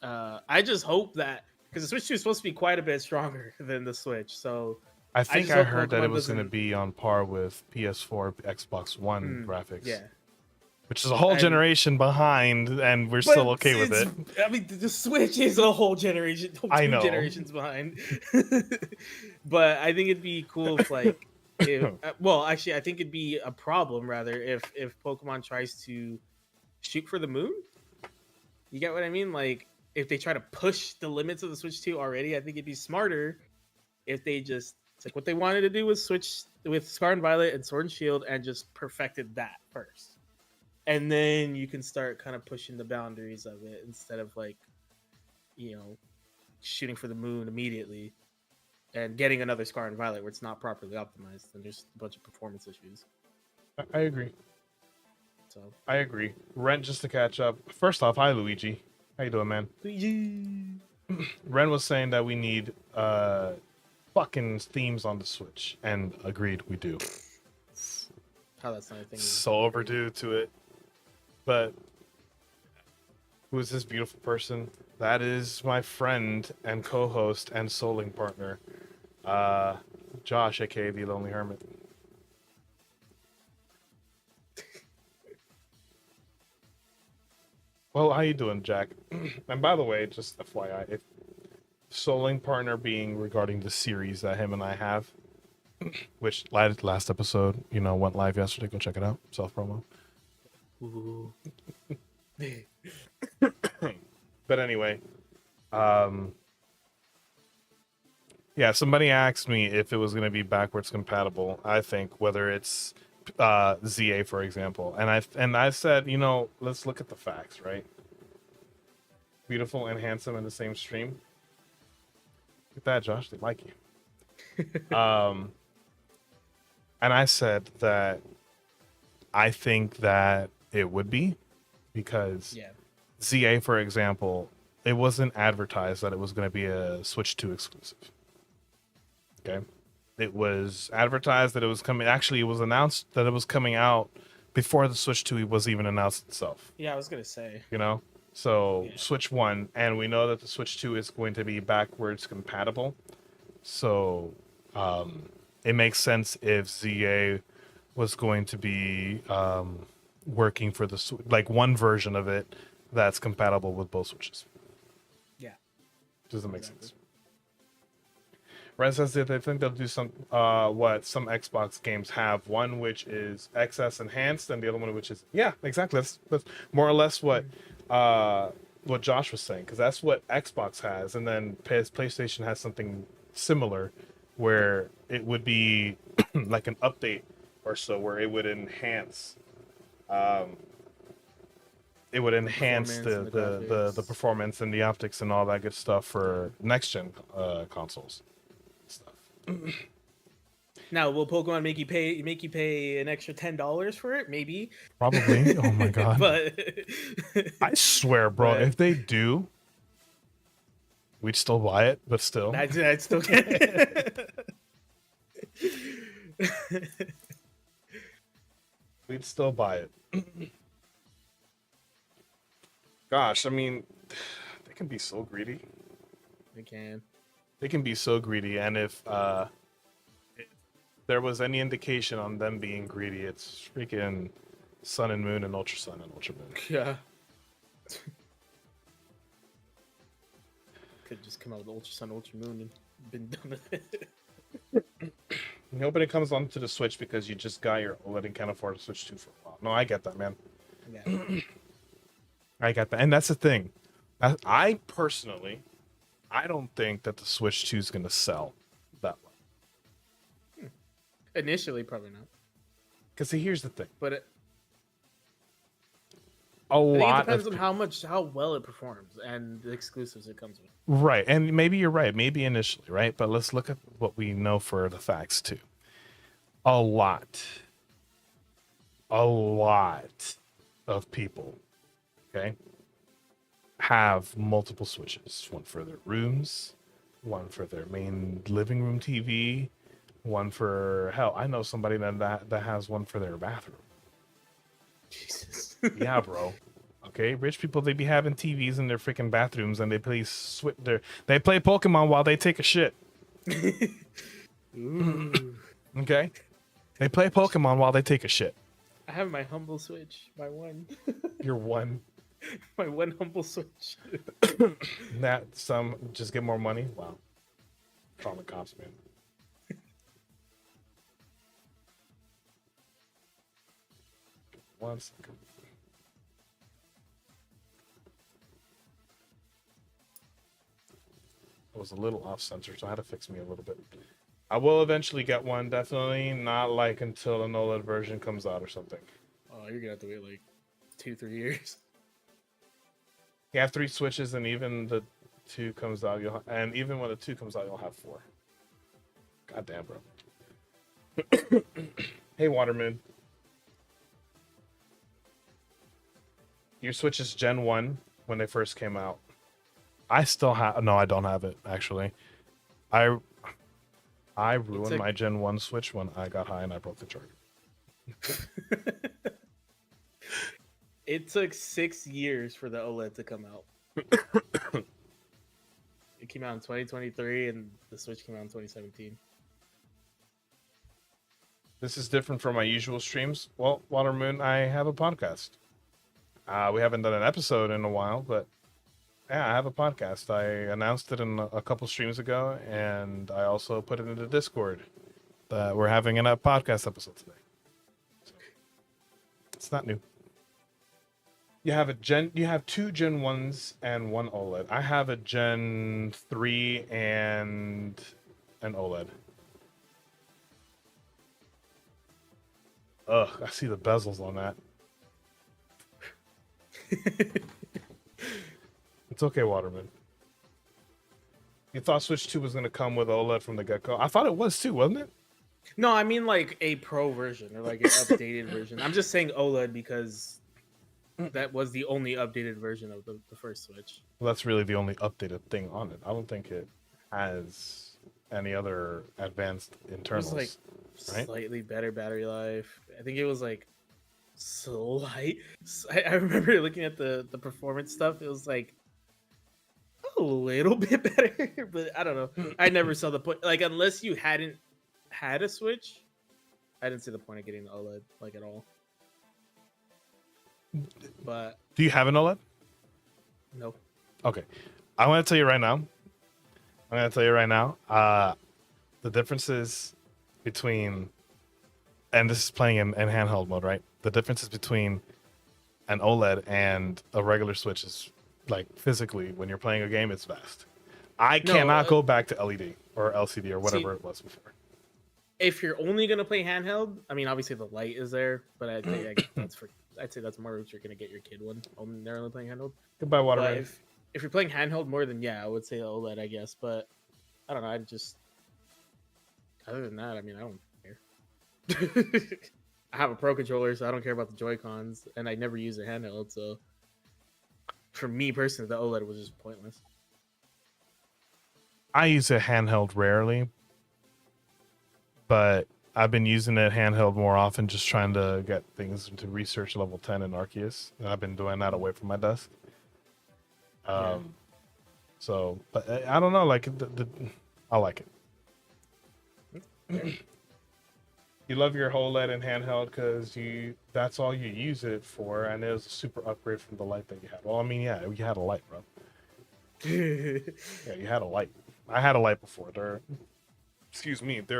I just hope that, because the Switch 2 is supposed to be quite a bit stronger than the Switch, so I think I heard that it was going to be on par with PS4, Xbox One graphics. Yeah. Which is a whole generation behind, and we're still okay with it. I mean, the Switch is a whole generation, two generations behind. But I think it'd be cool if, like, well, actually, I think it'd be a problem rather if Pokemon tries to shoot for the moon. You get what I mean? Like, if they try to push the limits of the Switch 2 already, I think it'd be smarter if they just took what they wanted to do with Scarlet and Violet and Sword and Shield and just perfected that first. And then you can start kind of pushing the boundaries of it instead of, like, you know, shooting for the moon immediately and getting another Scarlet and Violet where it's not properly optimized and there's a bunch of performance issues. I agree. So I agree. Ren, just to catch up. First off, hi Luigi. How you doing, man? Luigi. Ren was saying that we need fucking themes on the Switch, and agreed, we do. How that's not a thing. So overdue to it. But who is this beautiful person? That is my friend and co-host and souling partner, Josh, aka the Lonely Hermit. Well, how you doing, Jack? And by the way, just FYI, if souling partner being regarding the series that him and I have, which last episode, went live yesterday. Go check it out. Self promo. But anyway, yeah, somebody asked me if it was going to be backwards compatible. I think whether it's ZA, for example, and I said, let's look at the facts, right? beautiful and handsome in the same stream. Look at that, Josh. They like you. And I said that I think that it would be because Yeah. ZA, for example, it wasn't advertised that it was going to be a Switch 2 exclusive. Okay. It was advertised that it was coming. Actually, it was announced that it was coming out before the Switch 2 was even announced itself. Yeah, I was gonna say. You know? So Yeah. Switch 1, and we know that the Switch 2 is going to be backwards compatible. So it makes sense if ZA was going to be working for the like one version of it that's compatible with both Switches. Yeah. Doesn't make Exactly. sense. Ren says that they think they'll do some what some Xbox games have, one which is XS enhanced and the other one which is exactly that's more or less what Josh was saying, because that's what Xbox has, and then PlayStation has something similar where it would be like an update or so where it would enhance the performance and the optics and all that good stuff for next gen consoles stuff. Now, will Pokemon make you pay an extra $10 for it? Maybe. Probably. Oh my god. But I swear, bro, but if they do, we'd still buy it, but still. I'd still get it. We'd still buy it. Gosh, I mean, they can be so greedy. They can. They can be so greedy, and if there was any indication on them being greedy, it's freaking Sun and Moon and Ultra Sun and Ultra Moon. Yeah. Could just come out with Ultra Sun, Ultra Moon, and been done with it. Nobody comes onto the Switch because you just got your OLED and can't afford a Switch 2 for a while. No, I get that, man. Yeah. I get that. And that's the thing. I personally, I don't think that the Switch 2 is going to sell that well. Initially, probably not. Because here's the thing. But it Lot depends of on how well it performs and the exclusives it comes with. Right. And maybe you're right. Maybe initially, right? But let's look at what we know for the facts, too. A lot of people, okay, have multiple Switches. One for their rooms, one for their main living room TV, one for, hell, I know somebody that has one for their bathroom. Jesus. Yeah, bro. Okay, rich people, they be having TVs in their freaking bathrooms, and they play they play Pokemon while they take a shit. Ooh. Okay, they play Pokemon while they take a shit. I have my humble Switch, my one. You're one. My one humble Switch. That some just get more money. Wow, calling the cops, man. One second. It was a little off center, so I had to fix me a little bit. I will eventually get one, definitely not like until an OLED version comes out or something. Oh, you're gonna have to wait like 2-3 years. You have 3 Switches, and even the 2 comes out, and even when the 2 comes out, you'll have 4. God damn, bro. Hey, Waterman. Your Switch is Gen 1 when they first came out. I still have... No, I don't have it, actually. I ruined my Gen 1 Switch when I got high and I broke the charger. It took 6 years for the OLED to come out. It came out in 2023, and the Switch came out in 2017. This is different from my usual streams. Well, Watermoon, I have a podcast. We haven't done an episode in a while, but yeah, I have a podcast. I announced it in a couple streams ago, and I also put it into Discord that we're having a podcast episode today. So, it's not new. You have 2 Gen 1s and 1 OLED. I have a Gen 3 and an OLED. Ugh, I see the bezels on that. It's okay, Waterman. You thought Switch 2 was gonna come with OLED from the get-go? I thought it was too, wasn't it? No, I mean like a pro version or like an updated version. I'm just saying OLED because that was the only updated version of the first Switch. Well, that's really the only updated thing on it. I don't think it has any other advanced It internals. was like right? slightly better battery life. I think it was like slight. I remember looking at the performance stuff. It was like a little bit better, but I don't know. I never saw the point. Like unless you hadn't had a Switch, I didn't see the point of getting the OLED like at all. But Do you have an OLED? no. Okay. I want to tell you right now. The differences between, and this is playing in handheld mode, right? The differences between an OLED and a regular Switch is like physically when you're playing a game, it's vast. I cannot go back to LED or LCD or whatever it was before. If you're only gonna play handheld, I mean, obviously the light is there, but I think I'd say that's more if you're gonna get your kid one. They're only playing handheld. Goodbye, Waterman. But if you're playing handheld more than I would say OLED, I guess. But I don't know. I just other than that, I mean, I don't care. I have a Pro controller, so I don't care about the Joy Cons, and I never use a handheld. So for me personally, the OLED was just pointless. I use a handheld rarely, but I've been using it handheld more often, just trying to get things into research level 10 in Arceus, and I've been doing that away from my desk. So, but I don't know, like I like it. You love your OLED and handheld because that's all you use it for, and it was a super upgrade from the light that you had. Well, I mean, yeah, you had a light, bro. Yeah, you had a light. I had a light before. They're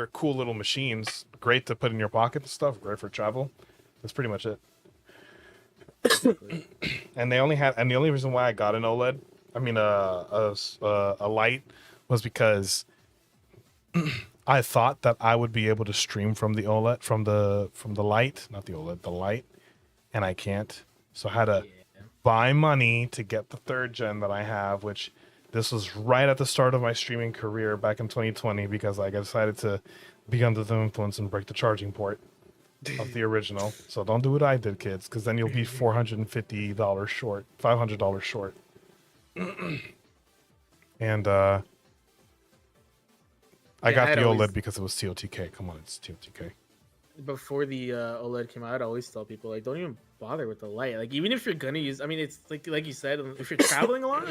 cool little machines. Great to put in your pocket and stuff. Great for travel. That's pretty much it. And the only reason why I got an OLED, I mean a light, was because I thought that I would be able to stream from the OLED, from the light, not the OLED, the light, and I can't. So I had to buy money to get the third gen that I have, which this was right at the start of my streaming career back in 2020 because I decided to be under the influence and break the charging port of the original. So don't do what I did, kids, because then you'll be $450 short, $500 short. And I got the OLED because it was TOTK. Come on, it's TOTK. Before the OLED came out, I'd always tell people like, don't even bother with the light. Like, even if you're gonna use, I mean, it's like you said, if you're traveling a lot,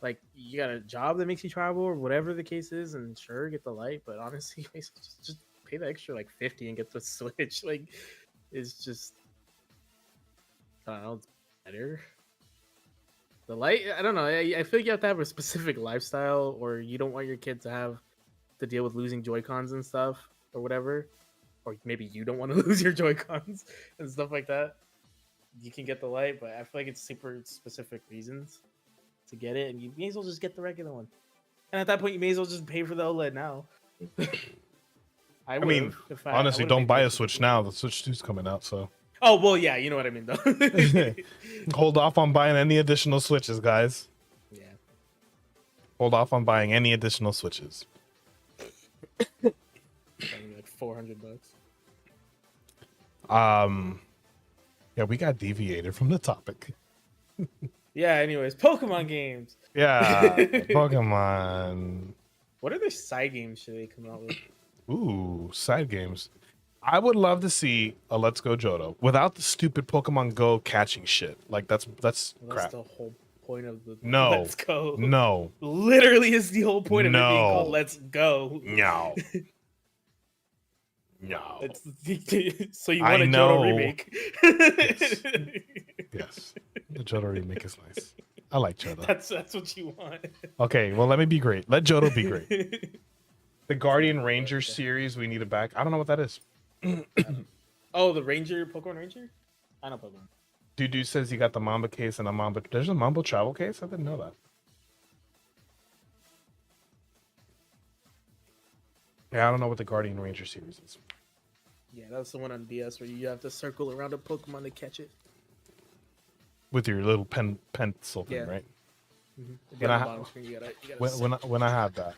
like you got a job that makes you travel or whatever the case is, and sure, get the light. But honestly, just pay the extra like $50 and get the Switch. Like, it's just, I don't know, it's better. The light, I don't know. I feel like you have to have a specific lifestyle, or you don't want your kid to have to deal with losing Joy-Cons and stuff, or whatever. Or maybe you don't want to lose your Joy-Cons and stuff like that. You can get the light, but I feel like it's super specific reasons to get it, and you may as well just get the regular one. And at that point, you may as well just pay for the OLED now. I mean, honestly, don't buy a Switch now. The Switch 2's coming out, so. Oh, well, yeah, you know what I mean, though. Hold off on buying any additional Switches, guys. Yeah. Hold off on buying any additional Switches. Like $400. Yeah, we got deviated from the topic. Yeah, anyways, Pokemon games. Yeah, Pokemon. What other side games should they come out with? Ooh, side games. I would love to see a Let's Go Johto without the stupid Pokemon Go catching shit. Like that's crap. That's the whole point of the No. Let's Go. No. Literally is the whole point of it being called Let's Go. No. No. So you want a Johto remake? Yes. The Johto remake is nice. I like Johto. That's what you want. Okay, well let me be great. Let Johto be great. The Guardian Ranger series, we need it back. I don't know what that is. Oh, the Ranger, Pokemon Ranger? I know Pokemon. Dude says he got the Mamba case and a Mamba. There's a Mamba travel case? I didn't know that. Yeah, I don't know what the Guardian Ranger series is. Yeah, that's the one on DS where you have to circle around a Pokemon to catch it. With your little pencil thing, right? It'd be When on I the ha- bottom screen. You gotta when I have that.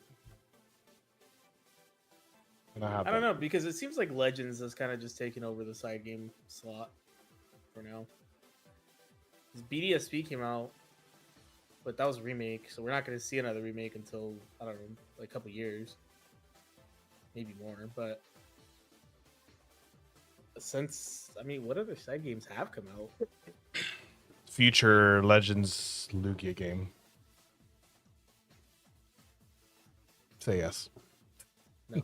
When I have I don't that. know, because it seems like Legends is kind of just taking over the side game slot for now. 'Cause BDSP came out, but that was a remake, so we're not going to see another remake until, I don't know, like a couple years, maybe more. But since, I mean, what other side games have come out? Future Legends Lugia game. Say yes. No.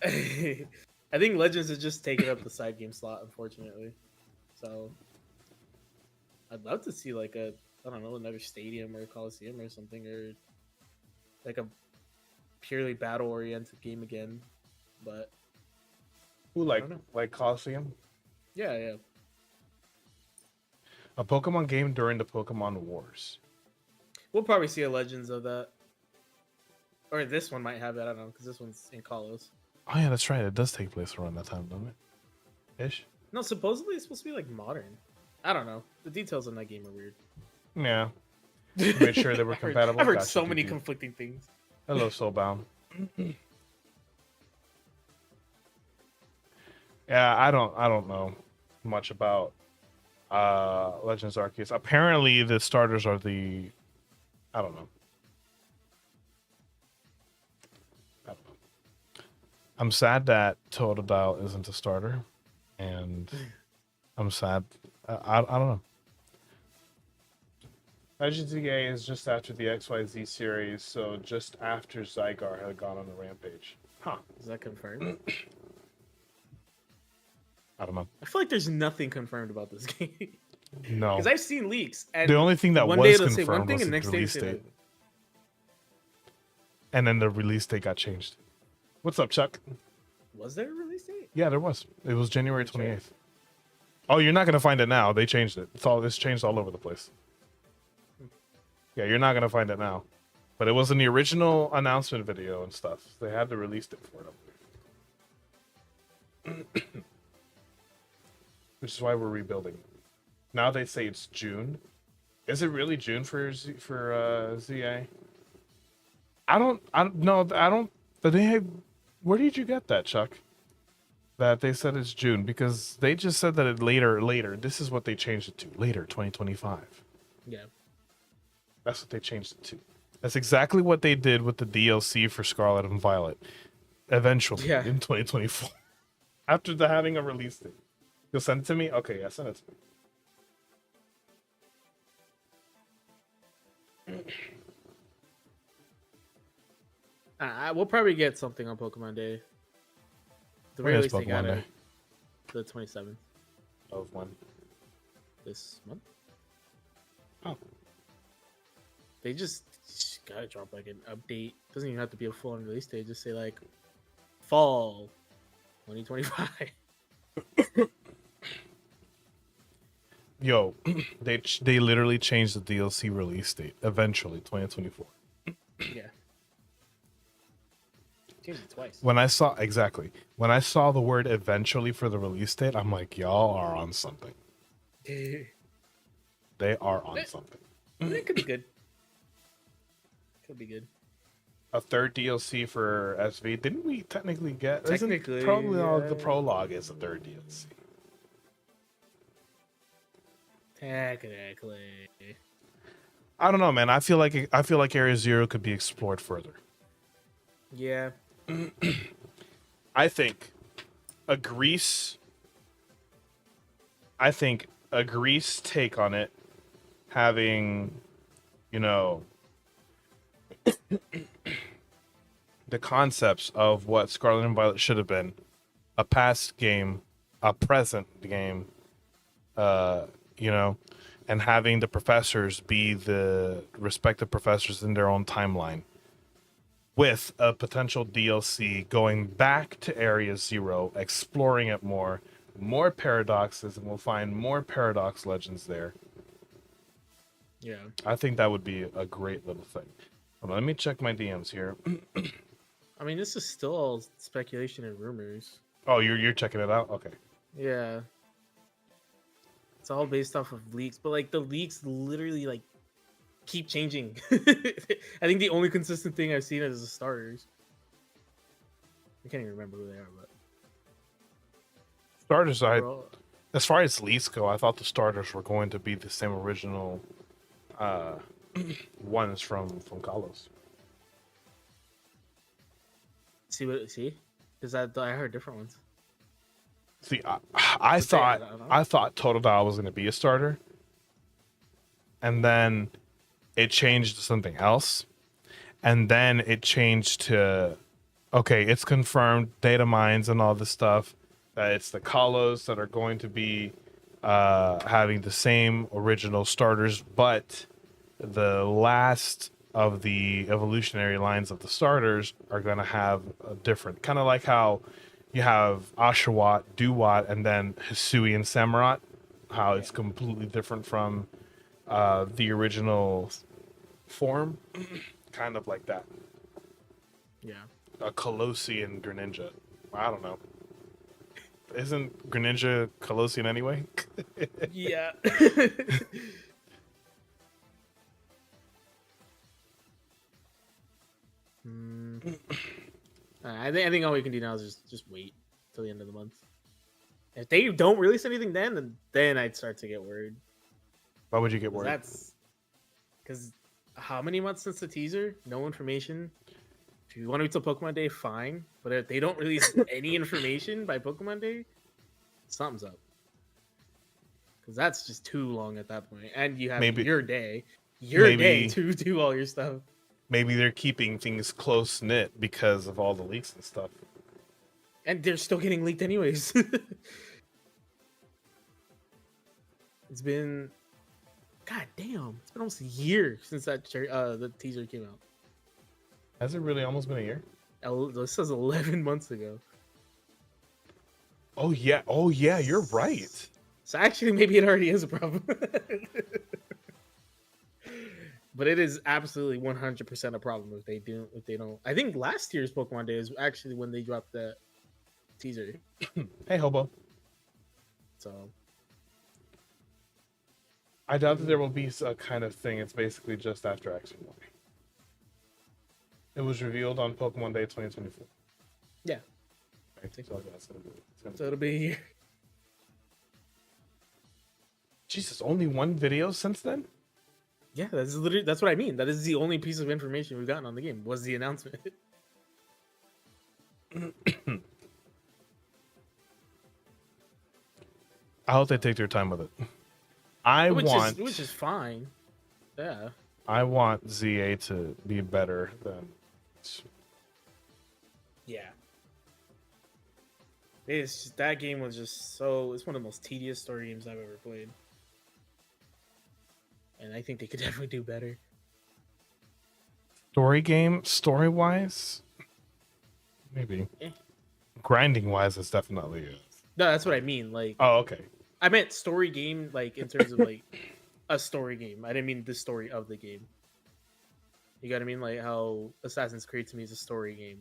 I think Legends is just taking up the side game slot, unfortunately. So I'd love to see like I don't know, another stadium or a coliseum or something, or like a purely battle oriented game again. But Who I don't know. like Coliseum? Yeah. A Pokemon game during the Pokemon Wars. We'll probably see a Legends of that. Or this one might have it, I don't know, because this one's in Kalos. Oh yeah, that's right. It does take place around that time, doesn't it? Ish. No, supposedly it's supposed to be like modern. I don't know. The details in that game are weird. Yeah. Made sure they were compatible. I've heard Gotcha, so many dude. conflicting things. Hello, Soulbound. Yeah, I don't know much about Legends Arceus. Apparently the starters are the I don't know. I'm sad that Totodile isn't a starter, and I'm sad. I don't know. Legends EA is just after the XYZ series, so just after Zygar had gone on the rampage. Huh. Is that confirmed? I don't know. I feel like there's nothing confirmed about this game. No. Because I've seen leaks. And The only thing that one was day it'll say confirmed one thing was and the next day release it'll say date. another. And then the release date got changed. What's up, Chuck? Was there a release date? Yeah, there was. It was January 28th. Oh, you're not gonna find it now. They changed it. It's changed all over the place. Yeah, you're not gonna find it now. But it was in the original announcement video and stuff. They had the release date for it. Which is why we're rebuilding. Now they say it's June. Is it really June for ZA? I don't know. Where did you get that, Chuck? That they said it's June, because they just said that it later. This is what they changed it to. Later, 2025. Yeah. That's what they changed it to. That's exactly what they did with the DLC for Scarlet and Violet. Eventually, Yeah. in 2024. After having a release date. You'll send it to me? Okay, yeah, send it to me. We'll probably get something on Pokemon Day. The When is release they got Pokemon it Day? the 27th Of when? this month. Oh. They just gotta drop like an update. Doesn't even have to be a full on release date. Just say like fall 2025. Yo, they literally changed the DLC release date. Eventually, 2024. Yeah. Changed it twice. When I saw the word eventually for the release date, I'm like, y'all are on something. They are on something. It could be good. Could be good. A third DLC for SV. Didn't we technically get? Technically, probably all the yeah. prologue is a third DLC. Technically. I don't know, man. I feel like Area Zero could be explored further. Yeah. I think a Greece take on it, having, the concepts of what Scarlet and Violet should have been, a past game, a present game, and having the professors be the respective professors in their own timeline, with a potential DLC going back to Area Zero, exploring it more paradoxes, and we'll find more paradox legends there. Yeah. I think that would be a great little thing. Hold on, let me check my DMs here. I mean, this is still all speculation and rumors. Oh, you're checking it out? Okay. Yeah. It's all based off of leaks, but like the leaks literally like keep changing. I think the only consistent thing I've seen is the starters. I can't even remember who they are, but Starters, overall, as far as leads go, I thought the starters were going to be the same original uh, ones from Carlos. see, because I heard different ones. See, I But they- thought I don't know. I thought Totodile was going to be a starter, and then it changed to something else, and then it changed to, okay, it's confirmed, data mines and all this stuff, that it's the Kalos that are going to be having the same original starters, but the last of the evolutionary lines of the starters are going to have a different, kind of like how you have Oshawott, Duwat, and then Hisui and Samurott, how it's completely different from the original form, kind of like that. Yeah. Colossi and Greninja. I don't know. Isn't Greninja Colossian anyway? Yeah. Mm. I think all we can do now is just wait till the end of the month. If they don't release anything then I'd start to get worried. Why would you get 'Cause worried? That's because how many months since the teaser? No information. If you want to wait till Pokemon Day, fine. But if they don't release any information by Pokemon Day, something's up. Because that's just too long at that point. And you have Maybe- your day maybe- to do all your stuff. Maybe they're keeping things close knit because of all the leaks and stuff. And they're still getting leaked anyways. It's been, god damn, it's been almost a year since the teaser came out. Has it really almost been a year? This says 11 months ago. Oh yeah, you're right. So actually, maybe it already is a problem. But it is absolutely 100% a problem if they don't. I think last year's Pokemon Day is actually when they dropped the teaser. Hey, Hobo. So I doubt that there will be a kind of thing. It's basically just after Action 1. It was revealed on Pokemon Day 2024. yeah, Right? So that's gonna be, so it'll be a year. Jesus, only one video since then? Yeah, that's what I mean. That is the only piece of information we've gotten on the game was the announcement. I hope they take their time with it. Which is fine. Yeah. I want ZA to be better than. Yeah. That game was just it's one of the most tedious story games I've ever played. And I think they could definitely do better. Story wise, maybe. Eh. Grinding wise, it's definitely. No, that's what I mean. Like, Oh, okay. I meant story game, like in terms of like a story game. I didn't mean the story of the game. You got what I mean? Like how Assassin's Creed to me is a story game.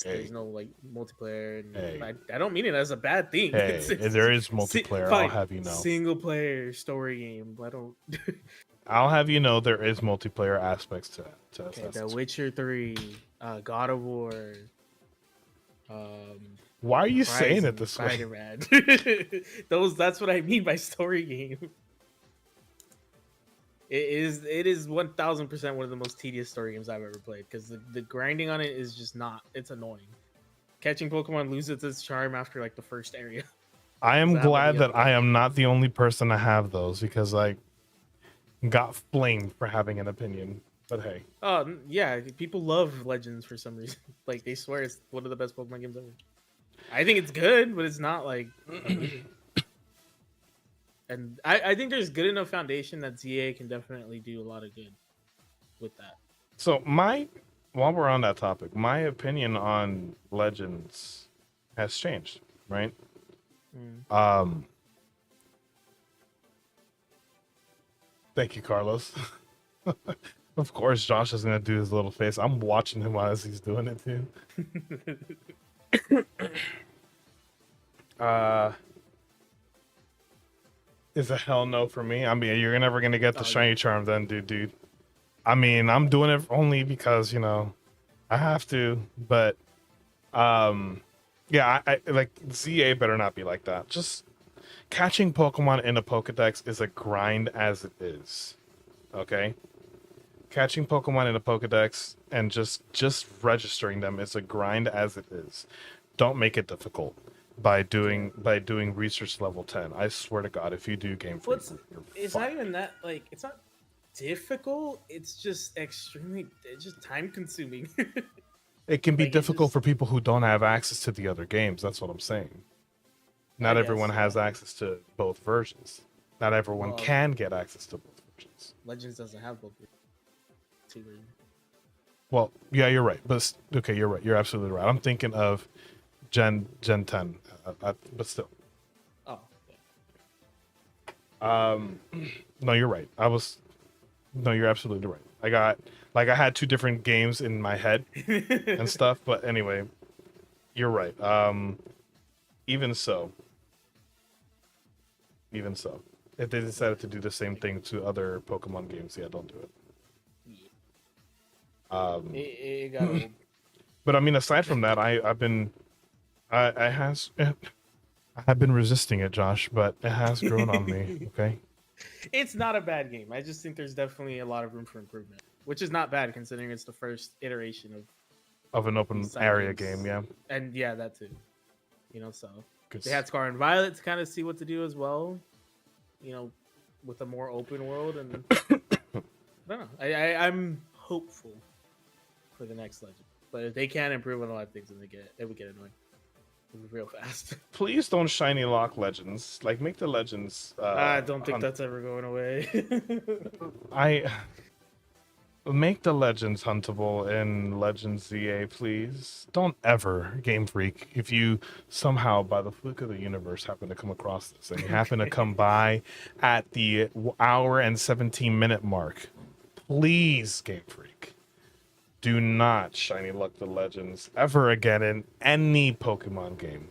Hey. There's no like multiplayer, and Hey. I don't mean it as a bad thing. Hey, if there is multiplayer, I'll have you know. Single player story game. I don't. I'll have you know there is multiplayer aspects to Okay, Assassin's The Creed. Witcher 3, God of War. Why are you saying Horizon, it this way? Spider-Man. That's what I mean by story game. It is 1000% one of the most tedious story games I've ever played because the grinding on it is just not. It's annoying. Catching Pokemon loses its charm after like the first area. I am That would glad be that I okay. am not the only person to have those because I got flamed for having an opinion. But hey, Yeah, people love Legends for some reason. Like they swear it's one of the best Pokemon games ever. I think it's good, but it's not like amazing. And I think there's good enough foundation that ZA can definitely do a lot of good with that. so while we're on that topic, my opinion on Legends has changed, right? Thank you, Carlos. Of course, Josh is gonna do his little face. I'm watching him as he's doing it too. is a hell no for me. I mean, you're never gonna get the Oh, shiny charm then, dude. I mean, I'm doing it only because I have to. But yeah, I like ZA better not be like that. Just catching Pokemon in a Pokedex is a grind as it is. Okay, catching Pokemon in a Pokedex and just registering them is a grind as it is. Don't make it difficult by doing research level 10. I swear to God, if you do Game Freak, you're It's fucked. not even that, like, it's not difficult. It's just extremely, it's just time consuming. It can be Like, it difficult just, for people who don't have access to the other games. That's what I'm saying. I Not guess, everyone yeah. has access to both versions. Not everyone Well, can get access to both versions. Legends doesn't have both. Two. Well, yeah, you're right. But okay, you're right. You're absolutely right. I'm thinking of Gen 10, but still. Oh, No, you're right. No, you're absolutely right. I had two different games in my head yeah. and stuff, but anyway, you're right. Even so, if they decided to do the same thing to other Pokemon games, yeah, don't do it. It got old. But I mean, aside from that, I have been resisting it, Josh, but it has grown on me. Okay. It's not a bad game. I just think there's definitely a lot of room for improvement, which is not bad considering it's the first iteration Of an open these side area games. game, yeah. And yeah, that too. So Good they had Scar and Violet to kind of see what to do as well. With a more open world, and I don't know. I'm hopeful for the next Legend, but if they can't improve on a lot of things, then it would get annoying real fast. Please don't shiny lock legends. Like, make the legends. I don't think that's ever going away. I make the legends huntable in Legends ZA, please. Don't ever, Game Freak, if you somehow, by the fluke of the universe, happen to come across this and you happen to come by at the hour and 17-minute mark, please, Game Freak, do not shiny luck the legends ever again in any Pokemon game.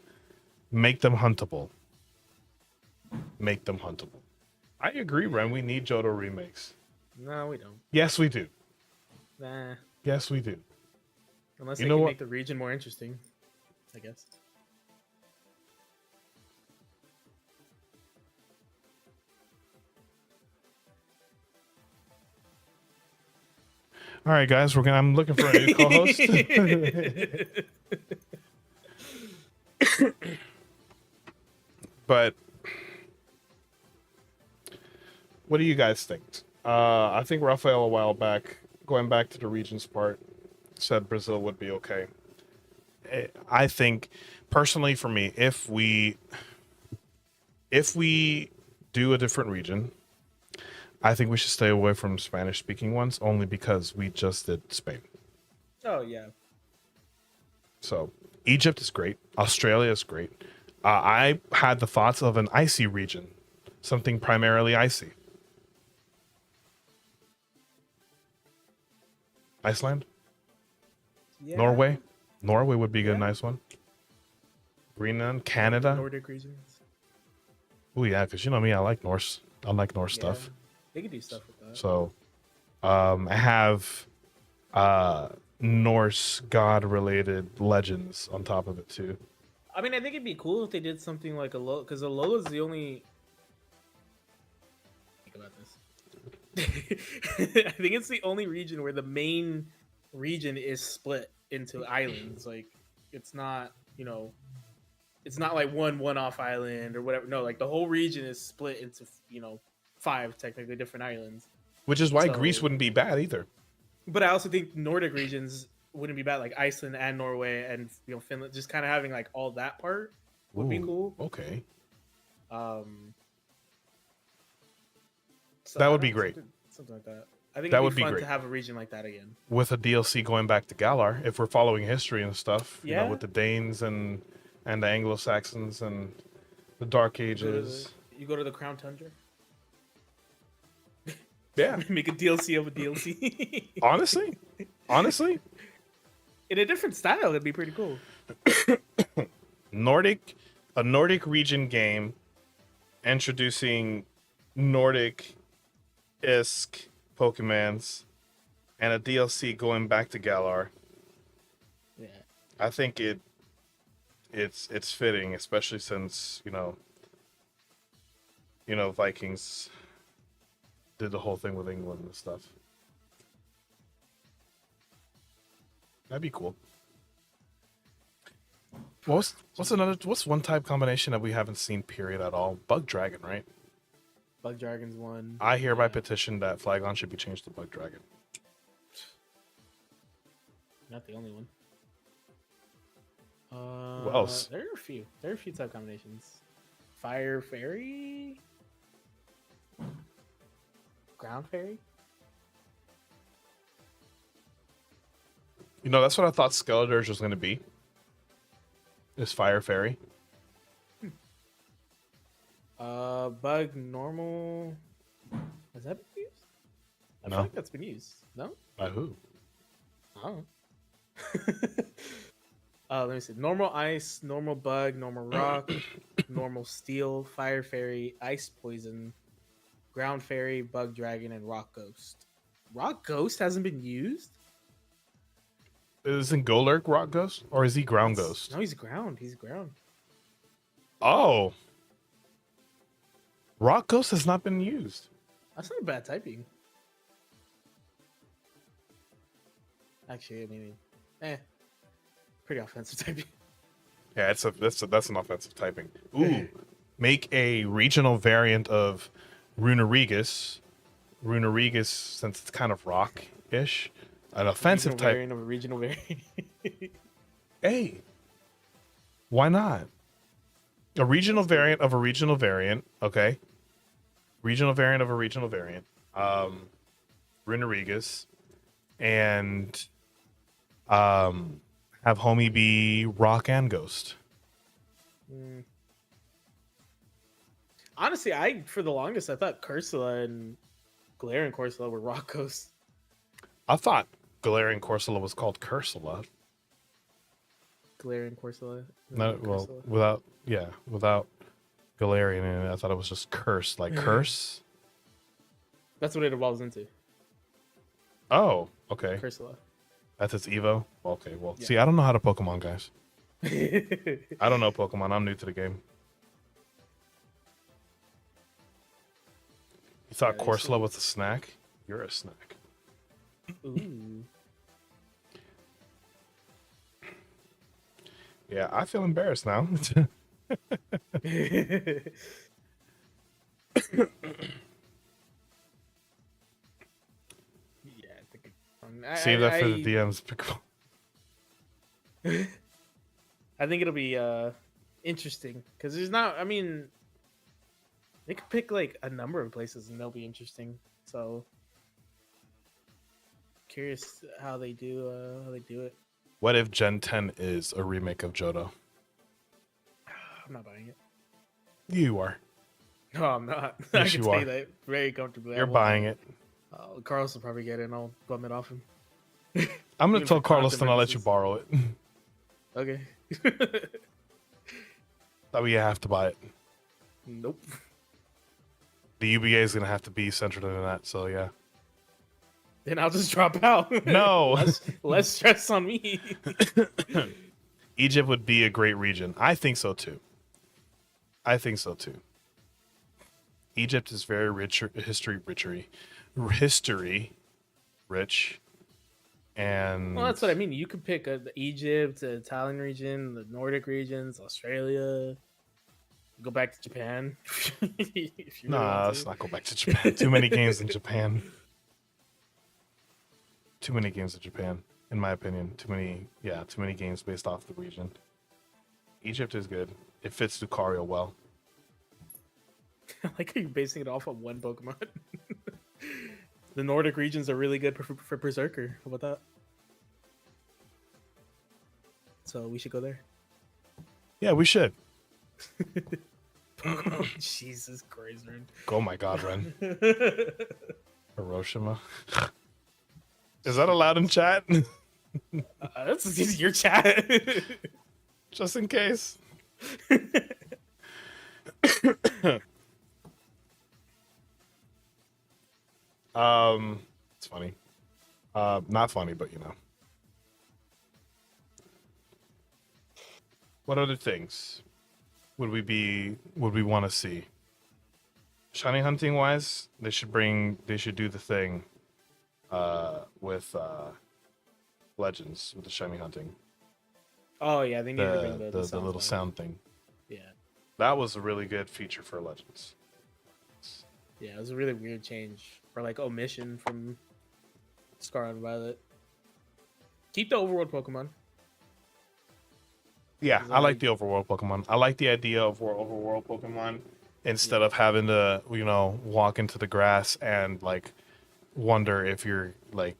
Make them huntable. Make them huntable. I agree, Ren. We need Johto remakes. No, we don't. Yes, we do. Nah. Yes, we do. Unless You they know can what? make the region more interesting, I guess. All right, guys. I'm looking for a new co-host. But what do you guys think? I think Raphael a while back, going back to the regions part, said Brazil would be okay. I think personally, for me, if we do a different region, I think we should stay away from Spanish speaking ones, only because we just did Spain. Oh yeah. So Egypt is great. Australia is great. I had the thoughts of an icy region, something primarily icy. Iceland, Yeah. Norway. Norway would be a Yeah. nice one. Greenland, Canada. Nordic regions. Oh yeah, because you know me, I like Norse. I like Norse stuff. They could do stuff with that. So, I have Norse god-related legends on top of it too. I mean, I think it'd be cool if they did something like Alola, because Alola is the only. Think about this. I think it's the only region where the main region is split into islands. Like, it's not, it's not like one-off island or whatever. No, like the whole region is split into, 5 technically different islands. Which is why So- Greece wouldn't be bad either. But I also think Nordic regions wouldn't be bad, like Iceland and Norway and Finland. Just kind of having like all that part would be Ooh, cool. Okay. So That I would don't be know, great. something like that. I think That it'd would be be fun great. to have a region like that again. With a DLC going back to Galar, if we're following history and stuff, Yeah. with the Danes and the Anglo-Saxons and the Dark Ages. You go to the Crown Tundra. Yeah. Make a DLC of a DLC. Honestly, In a different style, it'd be pretty cool. a Nordic region game introducing Nordic-esque Pokemons and a DLC going back to Galar. Yeah. I think it's fitting, especially since Vikings did the whole thing with England and stuff. That'd be cool. What's one type combination that we haven't seen period at all? Bug Dragon, right? Bug Dragon's one. I hereby petition that Flygon should be changed to Bug Dragon. Not the only one. What else? There are a few. There are a few type combinations. Fire Fairy? Ground Fairy? That's what I thought Skeledirge was going to be. Is Fire Fairy. Bug Normal. Has that been used? I No. feel like that's been used. No? By who? Oh. Let me see. Normal Ice, Normal Bug, Normal Rock, Normal Steel, Fire Fairy, Ice Poison, Ground Fairy, Bug Dragon, and Rock Ghost. Rock Ghost hasn't been used? Isn't Golurk Rock Ghost? Or is he Ground Ghost? No, he's ground. He's ground. Oh. Rock Ghost has not been used. That's not a bad typing. Actually, I mean, pretty offensive typing. Yeah, that's an offensive typing. Ooh. Make a regional variant of Runerigus. Runerigus, since it's kind of rock-ish. An offensive type. Variant of a regional variant. Hey, why not? A regional variant of a regional variant. Okay. Regional variant of a regional variant. Runerigus, and have Homie be Rock and Ghost. Honestly, for the longest I thought Cursula and Galarian Corsola were Rock Ghosts. I thought Galarian Corsola was called Cursula. Galarian Corsola. No, well, without Galarian in it, I thought it was just curse, like curse. That's what it evolves into. Oh, okay. Cursula. That's its Evo. Okay, well, Yeah. see, I don't know how to Pokemon, guys. I don't know Pokemon. I'm new to the game. You thought Yeah, Corsola was a snack? You're a snack. Ooh. Yeah, I feel embarrassed now. Yeah, I think Save that for the DMs. I think it'll be interesting because there's not. I mean, they could pick like a number of places and they'll be interesting. So curious how they do it. What if Gen 10 is a remake of Johto? I'm not buying it. You are. No, I'm not. Yes, I can you say are. that very comfortably. You're buying it. Carlos will probably get it, and I'll bum it off him. I'm gonna Even tell for Carlos to content not let you purposes. borrow it. Okay. That way you have to buy it. Nope. The UBA is gonna have to be centered in that. So yeah. Then I'll just drop out. No. less stress on me. Egypt would be a great region. I think so too. Egypt is very history rich, and Well, that's what I mean. You could pick Egypt, the Italian region, the Nordic regions, Australia. Go back to Japan. If you really Nah, want let's to. not go back to Japan. Too many games in Japan. In my opinion. Too many games based off the region. Egypt is good. It fits Lucario well. I like how you're basing it off of one Pokemon. The Nordic regions are really good for Berserker. How about that? So we should go there. Yeah, we should. Oh, Jesus Christ, man. Oh my god, Ren. Hiroshima. Is that allowed in chat? That's your chat. Just in case. It's funny. Not funny, but What other things would we want to see? Shiny hunting wise, they should do the thing with Legends with the shiny hunting. Oh yeah, they need to bring The the the sounds little back. sound thing. Yeah. That was a really good feature for Legends. Yeah, it was a really weird change or like omission from Scarlet and Violet. Keep the overworld Pokemon. Yeah, 'Cause I like the overworld Pokemon. I like the idea of overworld Pokemon instead of having to, walk into the grass and like wonder if you're like.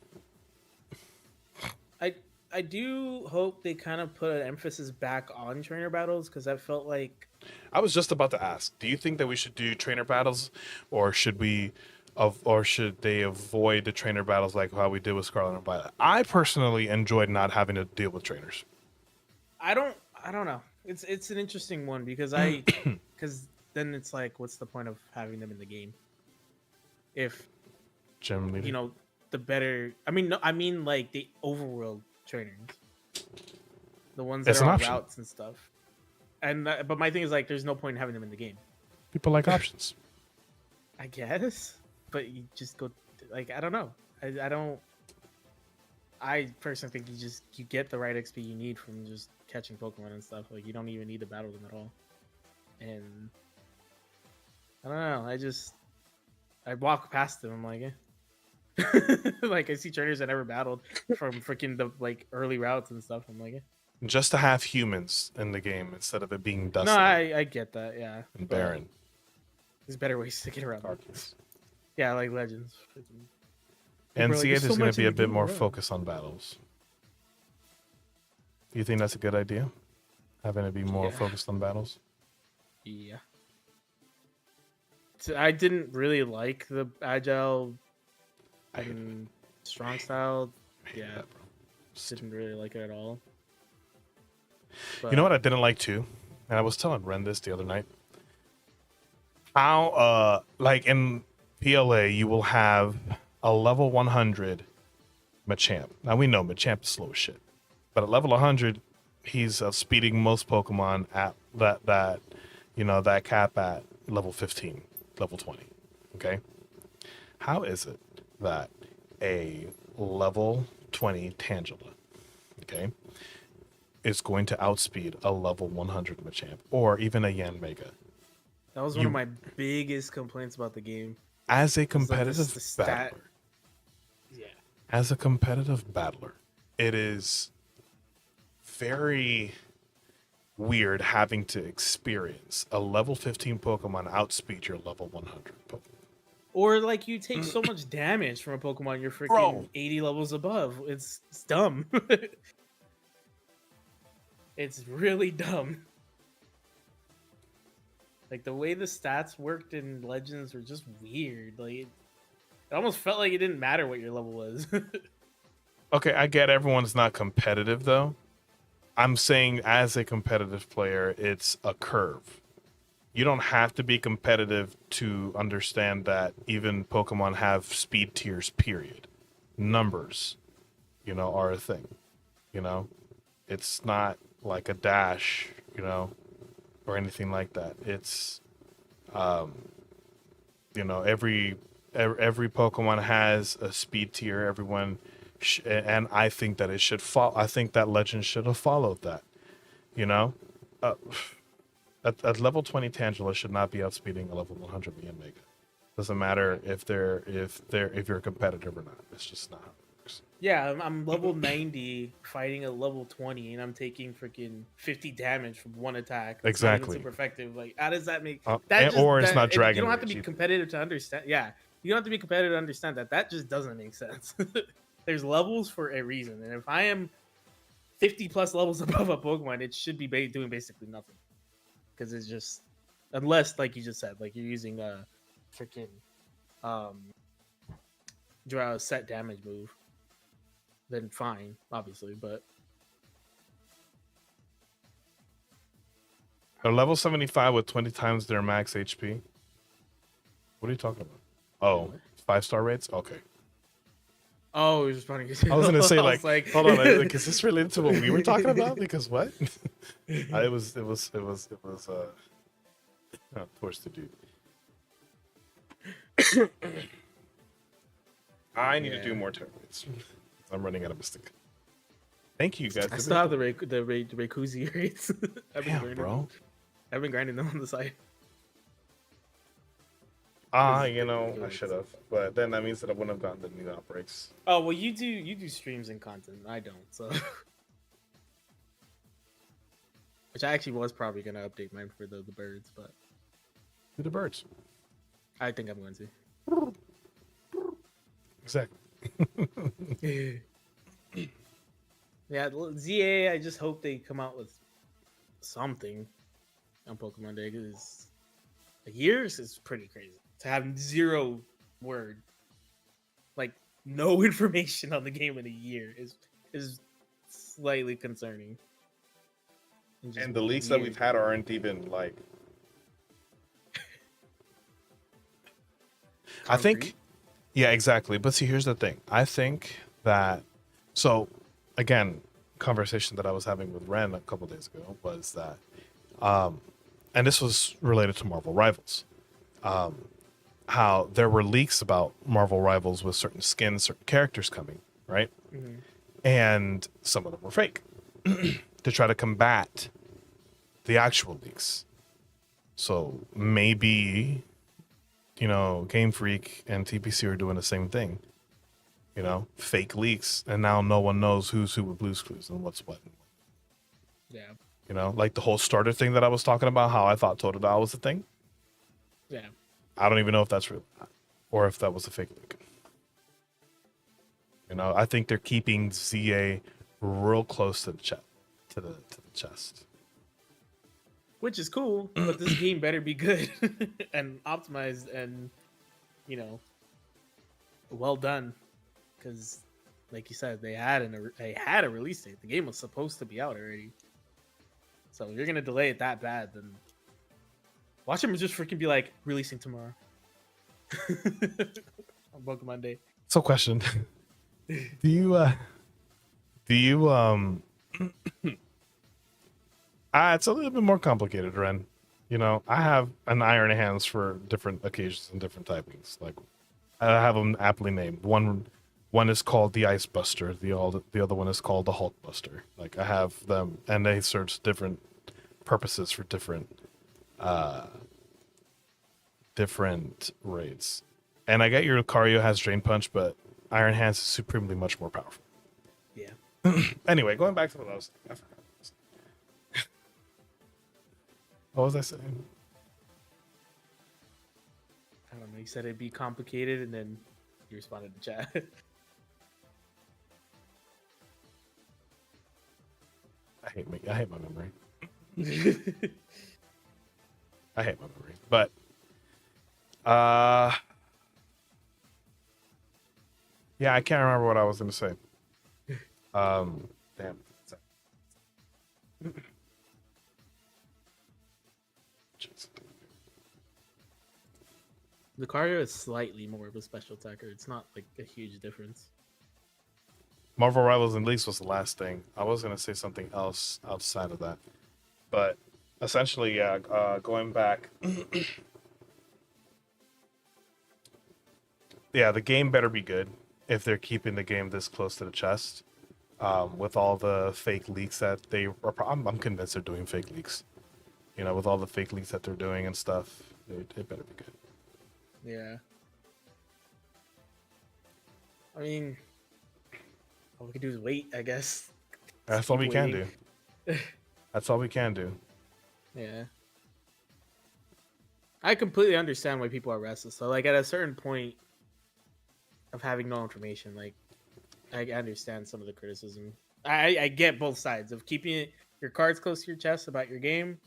I do hope they kind of put an emphasis back on trainer battles because I felt like I was just about to ask, do you think that we should do trainer battles, or should they avoid the trainer battles like how we did with Scarlet and Violet? I personally enjoyed not having to deal with trainers. I don't know. It's an interesting one because because then it's like, what's the point of having them in the game? If Gym leader. the better. I mean, no, I mean like the overworld trainers, the ones that It's are an on option. routes and stuff. But my thing is like, there's no point in having them in the game. People like options. I guess, but you just go like, I don't know. I don't. I personally think you get the right XP you need from just catching Pokemon and stuff. Like you don't even need to battle them at all. And I don't know. I walk past them. I'm like, like I see trainers I never battled from freaking the like early routes and stuff. I'm like, Just to have humans in the game instead of it being dusty. no, I get that. Yeah, and barren. There's better ways to get around. Darkness. Yeah, like Legends. NCAA is going to be a bit more focused on battles. Do you think that's a good idea? Having it be more focused on battles? Yeah. So I didn't really like the agile and strong style. Yeah. That, bro. Didn't really like it at all. But, You know what I didn't like too? And I was telling Ren this the other night. How, like in PLA, you will have a level 100 Machamp. Now we know Machamp is slow as shit. But at level 100, he's outspeeding most Pokemon at that cap at level 15, level 20. Okay? How is it that a level 20 Tangela, okay, is going to outspeed a level 100 Machamp or even a Yanmega? that was one of my biggest complaints about the game. As a competitive battler. Yeah. As a competitive battler, it is very weird having to experience a level 15 Pokemon outspeed your level 100 Pokemon. Or like you take so much damage from a Pokemon you're freaking Bro. 80 levels above. It's dumb. It's really dumb. Like the way the stats worked in Legends were just weird. Like it almost felt like it didn't matter what your level was. Okay, I get everyone's not competitive though. I'm saying as a competitive player, it's a curve. You don't have to be competitive to understand that even Pokemon have speed tiers, period. Numbers, are a thing. It's not like a dash, or anything like that. It's, every Pokemon has a speed tier. Everyone, and I think that it should follow. I think that Legend should have followed that. At level 20 Tangela should not be outspeeding a level 100 Mega. Doesn't matter if you're competitive or not. It's just not how it works. Yeah, I'm level 90 fighting a level 20 and I'm taking freaking 50 damage from one attack. It's not even Exactly. super effective. Like, how does that make it's not Dragon You don't have to Rage be either. competitive to understand. Yeah, you don't have to be competitive to understand that. That just doesn't make sense. There's levels for a reason, and if I am 50 plus levels above a Pokemon, it should be doing basically nothing. Because it's just, unless like you just said, like you're using a freaking draw a set damage move, then fine, obviously. But A level 75 with 20 times their max HP. What are you talking about? Oh, 5-star rates. Okay. Oh, you're responding. I was gonna say I was like, hold on, like, is this related to what we were talking about? Because what? It was forced to do. I need to do more Tera rates. I'm running out of Mystic. Thank you guys. I still have the Rayquaza rates. Damn, bro. I've been grinding them on the side. You know, I should have, but then that means that I wouldn't have gotten the new outbreaks. Oh well, you do streams and content. I don't, so. Which I actually was probably gonna update mine for the birds, but. Do the birds. I think I'm going to. Exactly. Yeah, ZA. I just hope they come out with something on Pokemon Day, because a year is pretty crazy to have 0 word, like no information on the game in a year is slightly concerning. And the leaks that we've had aren't even like. I think, yeah, exactly. But see, here's the thing. I think that, so again, conversation that I was having with Ren a couple days ago was that, and this was related to Marvel Rivals, how there were leaks about Marvel Rivals with certain skins, certain characters coming, right? Mm-hmm. And some of them were fake to try to combat the actual leaks. So maybe, you know, Game Freak and TPC are doing the same thing. You know, fake leaks, and now no one knows who's who with Blue's Clues and what's what. Yeah. You know, like the whole starter thing that I was talking about, how I thought Totodile was a thing. Yeah. I don't even know if that's real or if that was a fake leak. You know, I think they're keeping ZA real close to the to the chest. Which is cool, but this game better be good and optimized and, you know, well done. Because, like you said, they had a release date. The game was supposed to be out already. So if you're gonna delay it that bad, then watch them just freaking be like releasing tomorrow on Pokemon Day. So, question: Do you it's a little bit more complicated, Ren. You know, I have an iron hands for different occasions and different typings. Like, I have them aptly named. One is called the Ice Buster. The other one is called the Hulk Buster. Like, I have them, and they serve different purposes for different raids. And I get your Lucario has Drain Punch, but Iron Hands is supremely much more powerful. Yeah. Anyway, going back to what I was saying. I forgot what was I saying? I don't know. You said it'd be complicated, and then you responded to chat. I hate my memory. I hate my memory. But yeah, I can't remember what I was gonna say. Damn. Lucario is slightly more of a special attacker. It's not like a huge difference. Marvel Rivals and Leaks was the last thing. I was gonna say something else outside of that, but essentially, yeah. Going back, yeah, the game better be good if they're keeping the game this close to the chest. With all the fake leaks that I'm convinced they're doing fake leaks. You know, with all the fake leaks that they're doing and stuff, it better be good. Yeah. I mean, all we can do is wait, I guess. That's all we can do. That's all we can do. Yeah. I completely understand why people are restless. So, like, at a certain point of having no information, like, I understand some of the criticism. I get both sides of keeping your cards close to your chest about your game,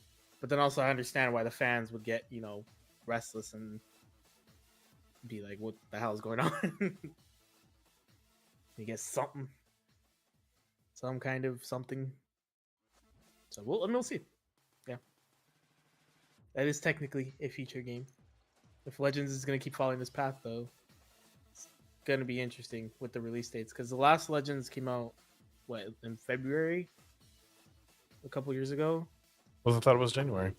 but then also I understand why the fans would get, you know, restless and be like, what the hell is going on? You get something. Some kind of something. So we'll see. Yeah. That is technically a feature game. If Legends is going to keep following this path, though, gonna be interesting with the release dates because the last Legends came out in February, a couple years ago. I thought it was January.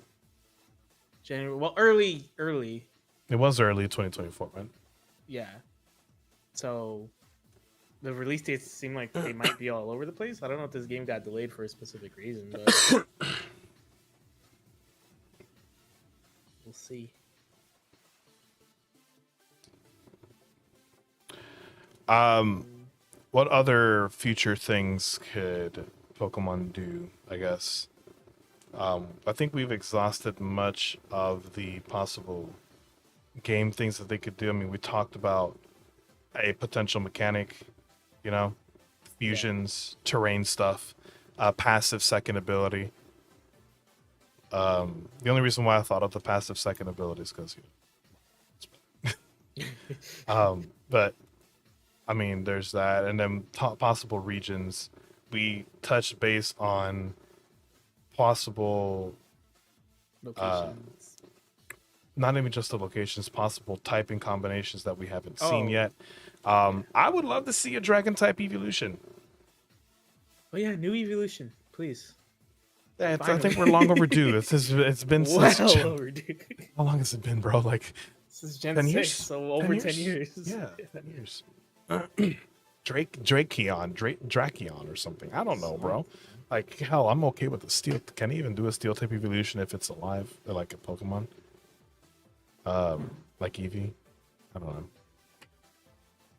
January, well, early. It was early 2024, man. Yeah. So the release dates seem like they might be all over the place. I don't know if this game got delayed for a specific reason, but we'll see. What other future things could Pokemon do? I guess. I think we've exhausted much of the possible game things that they could do. I mean, we talked about a potential mechanic, you know, fusions, terrain stuff, passive second ability. The only reason why I thought of the passive second ability is because, but I mean, there's that, and then possible regions. We touched base on possible, Locations. not even just the locations, possible typing combinations that we haven't seen Oh. yet. I would love to see a dragon type evolution. Oh yeah, new evolution, please. Yeah, I think Finally. we're long overdue. It's been since Well Gen- overdue. how long has it been, bro? Like This is Gen 10 6, years? so over 10 years. Yeah, 10 years. Drakeon or something. I don't know, bro. Like hell, I'm okay with the steel. Can he even do a steel type evolution if it's alive, like a Pokemon? Like Eevee. I don't know.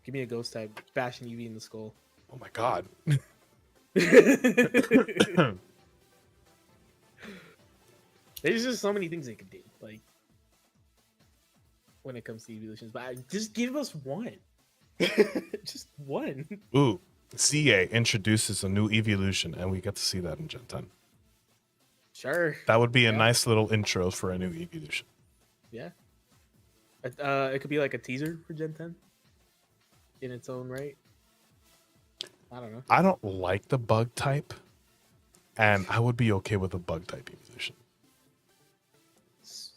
Give me a ghost type, bashing Eevee in the skull. Oh my god. There's just so many things they could do, like when it comes to evolutions. But just give us one, just one. Ooh, ZA introduces a new evolution, and we get to see that in Gen 10. Sure. That would be a Yeah. nice little intro for a new evolution. Yeah. It could be like a teaser for Gen 10 in its own right. I don't know. I don't like the bug type, and I would be okay with a bug type evolution. It's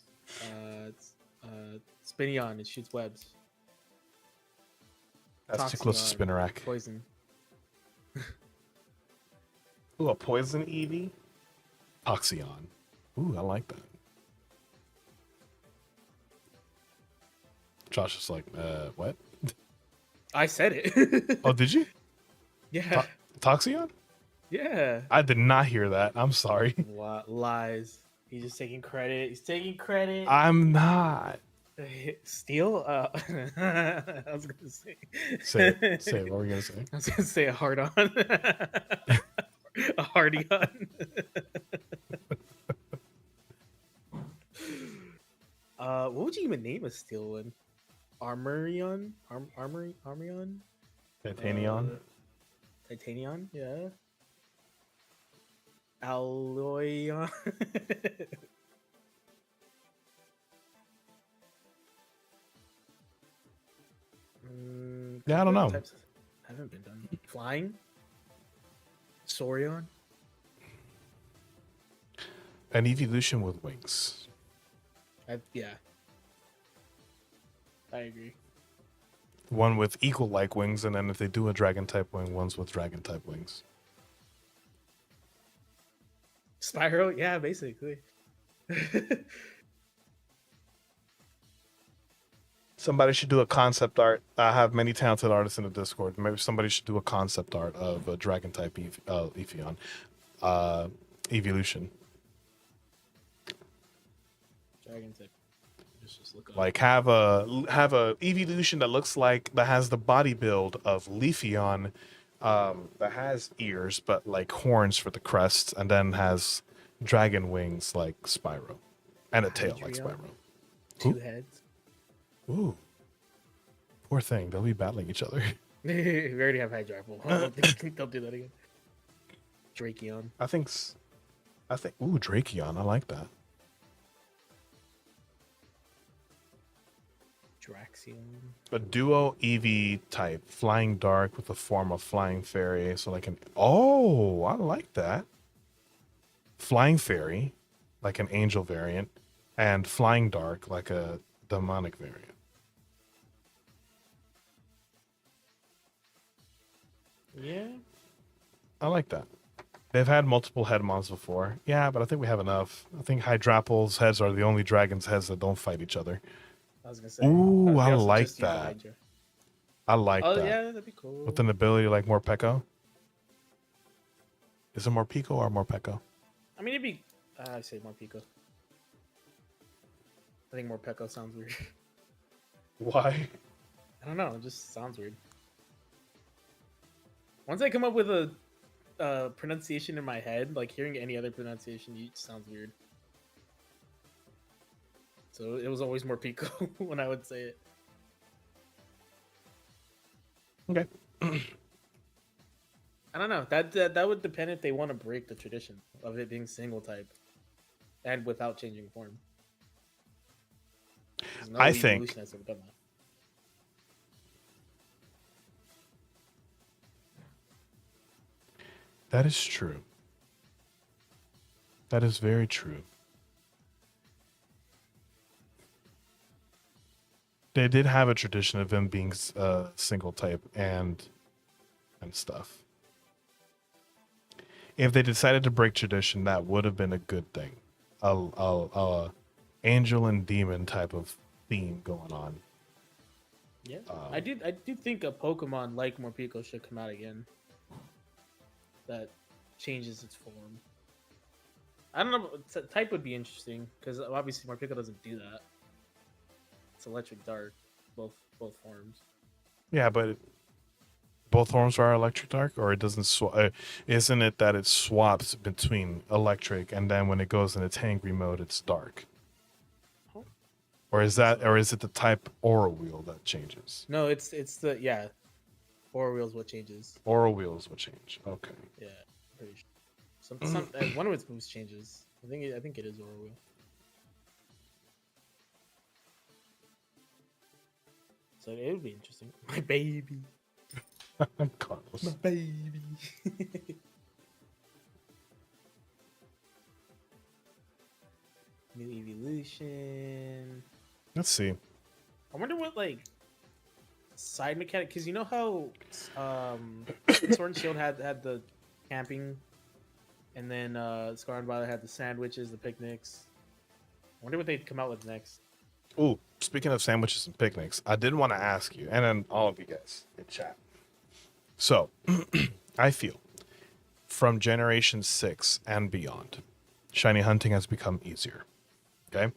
Spinneon. It shoots webs. That's too close to Toxicon, Spinnerack. Poison. Ooh, a poison Eevee? Toxicon. Ooh, I like that. Josh is like, what? I said it. Oh, did you? Yeah. Toxicon? Yeah. I did not hear that. I'm sorry. Lies. He's just taking credit. He's taking credit. I'm not. Steal? I was gonna say. Say it. Say it. What were you going to say? I was gonna say a hard on. A hardy on. What would you even name a steel one? Armorion? Armorion? Titanion? Titanion, yeah. Alloyon. Yeah, I don't know. Types haven't been done. Flying? Saurion? An evolution with wings. Yeah. I agree. One with eagle like wings, and then if they do a dragon type wing, one's with dragon type wings. Spyro? Yeah, basically. Somebody should do a concept art. I have many talented artists in the Discord. Maybe somebody should do a concept art of a dragon type Eevee evolution. Dragon type. Just look up. Like have a evolution that has the body build of Leafeon, that has ears but like horns for the crests, and then has dragon wings like Spyro, and a tail like Hydreion. Spyro. Two heads. Ooh, poor thing. They'll be battling each other. We already have Hydreion. I don't think they'll do that again. Drakeon. I think. Ooh, Drakeon. I like that. Draxion. A duo EV type, flying dark with the form of flying fairy. So like oh, I like that. Flying fairy, like an angel variant, and flying dark like a demonic variant. I like that. They've had multiple headmons before. Yeah, but I think we have enough. I think Hydrapple's heads are the only dragon's heads that don't fight each other. I was gonna say. Ooh, I They also like just use the that. Hydra. I like Oh that. yeah, that'd be cool. With an ability like more Pekko. Is it more Pico or more Pekko? I mean, it'd be. I say more Pico. I think more Pekko sounds weird. Why? I don't know. It just sounds weird. Once I come up with a pronunciation in my head, like hearing any other pronunciation, it sounds weird. So it was always more Pico when I would say it. Okay. I don't know. That would depend if they want to break the tradition of it being single type, and without changing form. No I think evolution has ever done that. that is true. That is very true. They did have a tradition of him being single type and stuff. If they decided to break tradition, that would have been a good thing. A angel and demon type of theme going on. Yeah, I do think a Pokemon like Morpeko should come out again. That changes its form. I don't know. Type would be interesting because obviously Morpeko doesn't do that. It's electric dark, both forms. Yeah, but both forms are electric dark, or it doesn't. Isn't it that it swaps between electric and then when it goes in its hangry mode, it's dark? Oh. Or is it the type aura wheel that changes? No, it's the Aura wheel's what changes. Aura wheel is what change. Okay. Yeah, pretty sure. Some one of its moves changes. I think it is Aura wheel. So it would be interesting. My baby. Carlos. My baby. New evolution. Let's see. I wonder what like side mechanic, because you know how Sword and Shield had the camping, and then Scarlet and Violet had the sandwiches, the picnics. I wonder what they'd come out with next. Ooh, speaking of sandwiches and picnics, I did want to ask you, and then all of you guys in chat. So, I feel from Generation 6 and beyond, shiny hunting has become easier. Okay?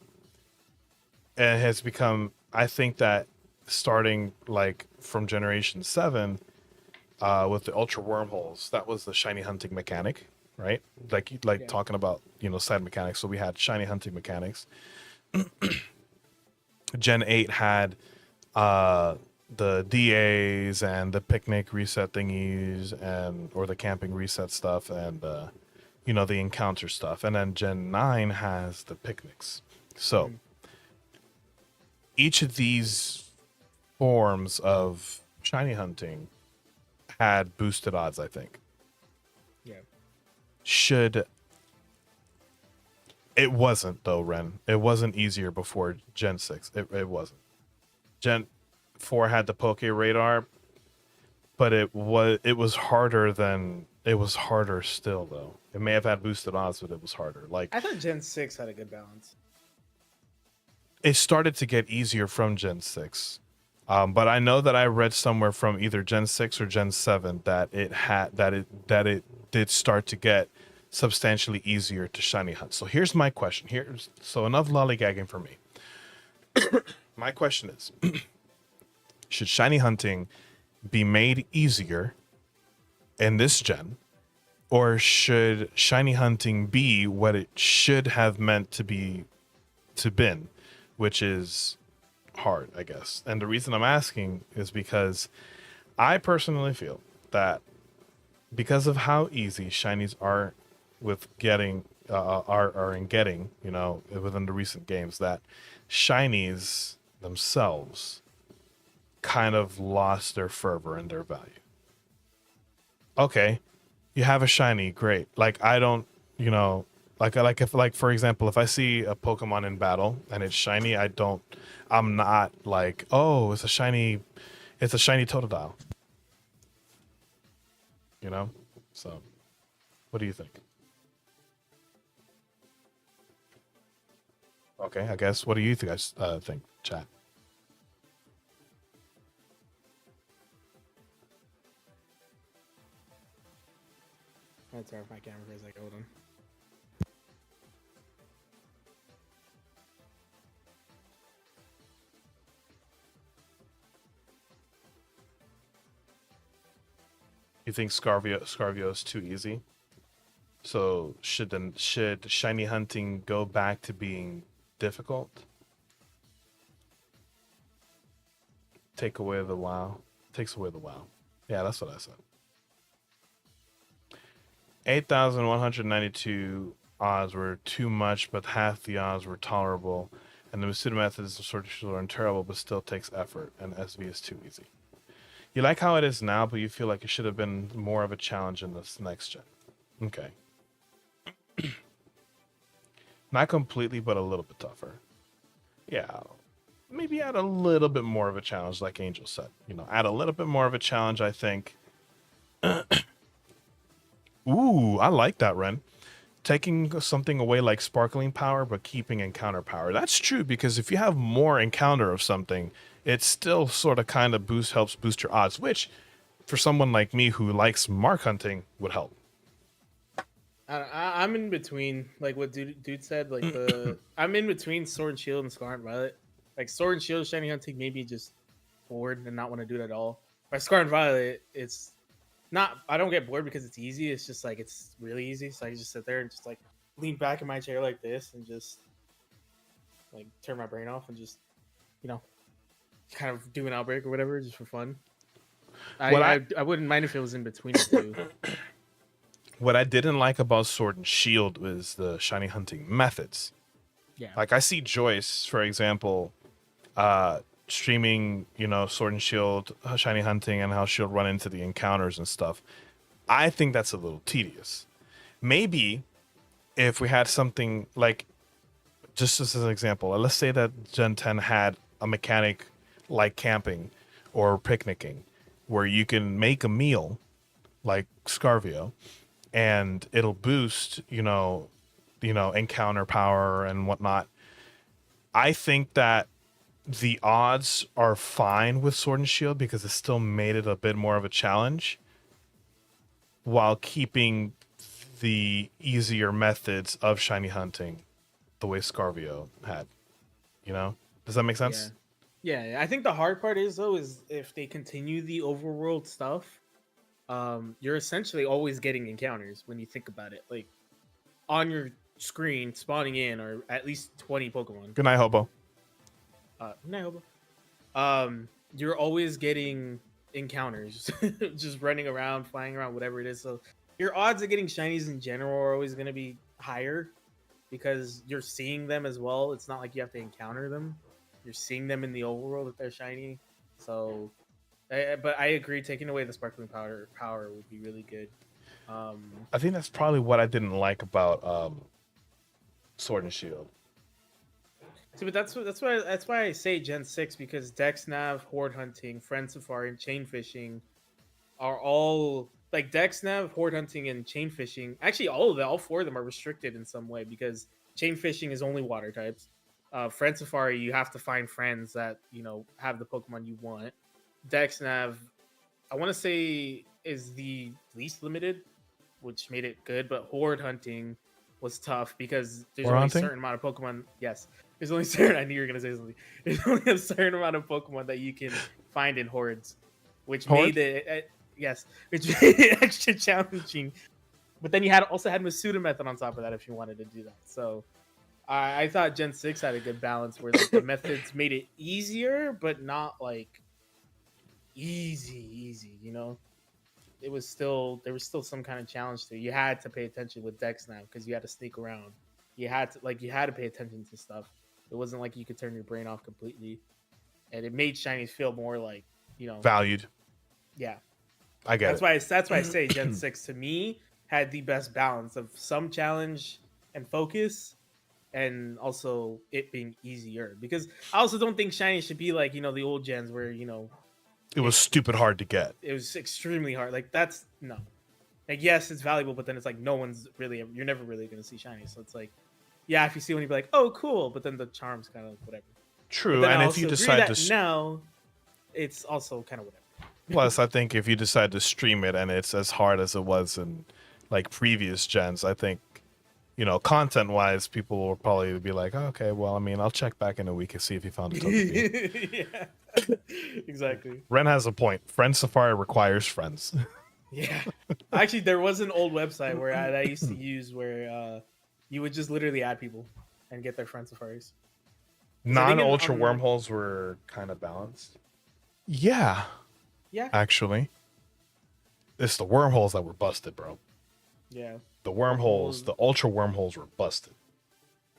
And it has become, I think that starting like from Generation 7 with the Ultra Wormholes, that was the shiny hunting mechanic, right? Like talking about, side mechanics. So we had shiny hunting mechanics. Gen 8 had the DAs and the picnic reset thingies or the camping reset stuff and the encounter stuff. And then Gen 9 has the picnics. So each of these forms of shiny hunting had boosted odds, I think. Yeah. It wasn't though, Ren. It wasn't easier before Gen 6. It wasn't. Gen 4 had the Poke Radar, but it was harder still though. It may have had boosted odds, but it was harder. Like I thought Gen 6 had a good balance. It started to get easier from Gen 6. But I know that I read somewhere from either Gen 6 or Gen 7 that it did start to get substantially easier to shiny hunt. So here's my question. So enough lollygagging for me. My question is, should shiny hunting be made easier in this gen, or should shiny hunting be what it should have meant to been, which is hard, I guess? And the reason I'm asking is because I personally feel that because of how easy shinies are with getting within the recent games, that shinies themselves kind of lost their fervor and their value. Okay, you have a shiny, great. Like I don't, if for example, if I see a Pokemon in battle and it's shiny, I'm not like, oh, it's a shiny Totodile. So, what do you think? Okay, I guess. What do you guys think, chat? I'm gonna turn off my camera for a second. Hold on. You think Scarvio is too easy? So should shiny hunting go back to being difficult? Take away the wow. Takes away the wow. Yeah, that's what I said. 8,192 odds were too much, but half the odds were tolerable. And the Masuda methods of sort of are terrible, but still takes effort. And SV is too easy. You like how it is now, but you feel like it should have been more of a challenge in this next gen. Okay. Not completely, but a little bit tougher. Yeah. Maybe add a little bit more of a challenge, like Angel said. Add a little bit more of a challenge, I think. Ooh, I like that, Ren. Taking something away like sparkling power, but keeping encounter power. That's true, because if you have more encounter of something, it still sort of kind of helps boost your odds, which for someone like me who likes mark hunting would help. I'm in between, like what dude said. Like I'm in between Sword and Shield and Scarlet and Violet. Like Sword and Shield, shiny hunting, maybe just bored and not want to do it at all. By Scarlet and Violet, it's not. I don't get bored because it's easy. It's just like it's really easy. So I can just sit there and just like lean back in my chair like this and just like turn my brain off and just kind of do an outbreak or whatever just for fun. I wouldn't mind if it was in between the two. What I didn't like about Sword and Shield was the shiny hunting methods. Yeah. Like I see Joyce, for example, streaming, Sword and Shield, shiny hunting, and how she'll run into the encounters and stuff. I think that's a little tedious. Maybe if we had something like, just as an example, let's say that Gen 10 had a mechanic like camping or picnicking, where you can make a meal like Scarvio, and it'll boost, encounter power and whatnot. I think that the odds are fine with Sword and Shield because it still made it a bit more of a challenge while keeping the easier methods of shiny hunting the way Scarvio had. Does that make sense? Yeah. I think the hard part is if they continue the overworld stuff, you're essentially always getting encounters when you think about it. Like on your screen, spawning in are at least 20 Pokemon. Good night, Hobo. Good night, Hobo. You're always getting encounters, just running around, flying around, whatever it is. So your odds of getting shinies in general are always going to be higher because you're seeing them as well. It's not like you have to encounter them. You're seeing them in the overworld if they're shiny. So, but I agree, taking away the sparkling power would be really good. I think that's probably what I didn't like about Sword and Shield. See, but that's why I say Gen 6, because Dex Nav, Horde Hunting, Friend Safari, and Chain Fishing are all like Dex Nav, Horde Hunting, and Chain Fishing. Actually, all four of them are restricted in some way because Chain Fishing is only water types. Friend Safari, you have to find friends that have the Pokemon you want. Dex Nav, I want to say, is the least limited, which made it good. But Horde Hunting was tough because there's only a certain amount of Pokemon. Yes, there's only certain. I knew you were gonna say something. There's only a certain amount of Pokemon that you can find in hordes, which made it which made it extra challenging. But then you also had Masuda method on top of that if you wanted to do that. So I thought Gen 6 had a good balance where the methods made it easier, but not like easy. There was still some kind of challenge to it. You had to pay attention with Dex now because you had to sneak around. You had to pay attention to stuff. It wasn't like you could turn your brain off completely, and it made shinies feel more like valued. Yeah, I get it. That's why I say Gen 6 to me had the best balance of some challenge and focus, and also it being easier. Because I also don't think shiny should be like the old gens where it was stupid hard to get. It was extremely hard. Like that's no. Like, yes, it's valuable, but then it's like no one's really, you're never really gonna see shiny. So it's like, yeah, if you see one, you'd be like, oh, cool, but then the charm's kind of like whatever. But True, then I and if you also agree decide to, that now it's also kind of whatever. plus, I think if you decide to stream it and it's as hard as it was in like previous gens, I think, content wise, people will probably be like, oh, okay, well, I mean, I'll check back in a week and see if you found a Togepi. Yeah, exactly. Ren has a point. Friend Safari requires friends. Yeah, actually, there was an old website where I used to use where you would just literally add people and get their friend safaris. 'Cause I think Non-ultra wormholes were kind of balanced. Yeah, yeah, actually. It's the wormholes that were busted, bro. yeah, The wormholes, the ultra wormholes were busted.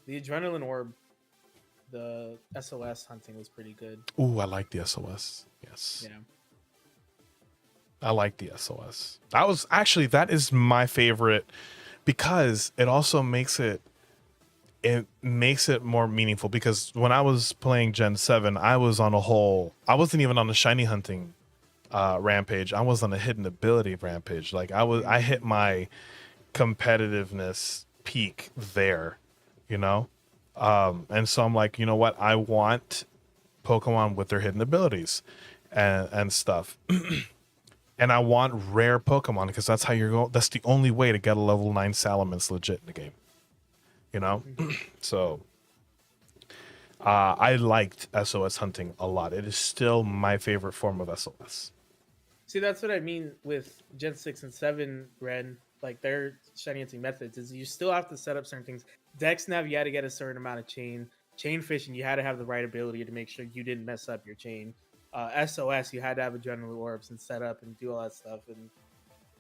the adrenaline orb, the SOS hunting was pretty good. Ooh, I like the SOS. Yes. Yeah. I like the SOS. That is my favorite because it also makes it more meaningful, because when I was playing Gen 7, I wasn't even on the shiny hunting rampage. I was on a hidden ability rampage. Like I hit my competitiveness peak there, you know? And so I'm like, you know what? I want Pokemon with their hidden abilities and stuff. And I want rare Pokemon, because that's how that's the only way to get a level 9 Salamence legit in the game. You know? So I liked SOS hunting a lot. It is still my favorite form of SOS. See, that's what I mean with Gen 6 and 7, Ren. Like, their shiny hunting methods is you still have to set up certain things. Dex Nav, you had to get a certain amount of chain. Chain fishing, you had to have the right ability to make sure you didn't mess up your chain. SOS, you had to have adrenaline orbs and set up and do all that stuff. And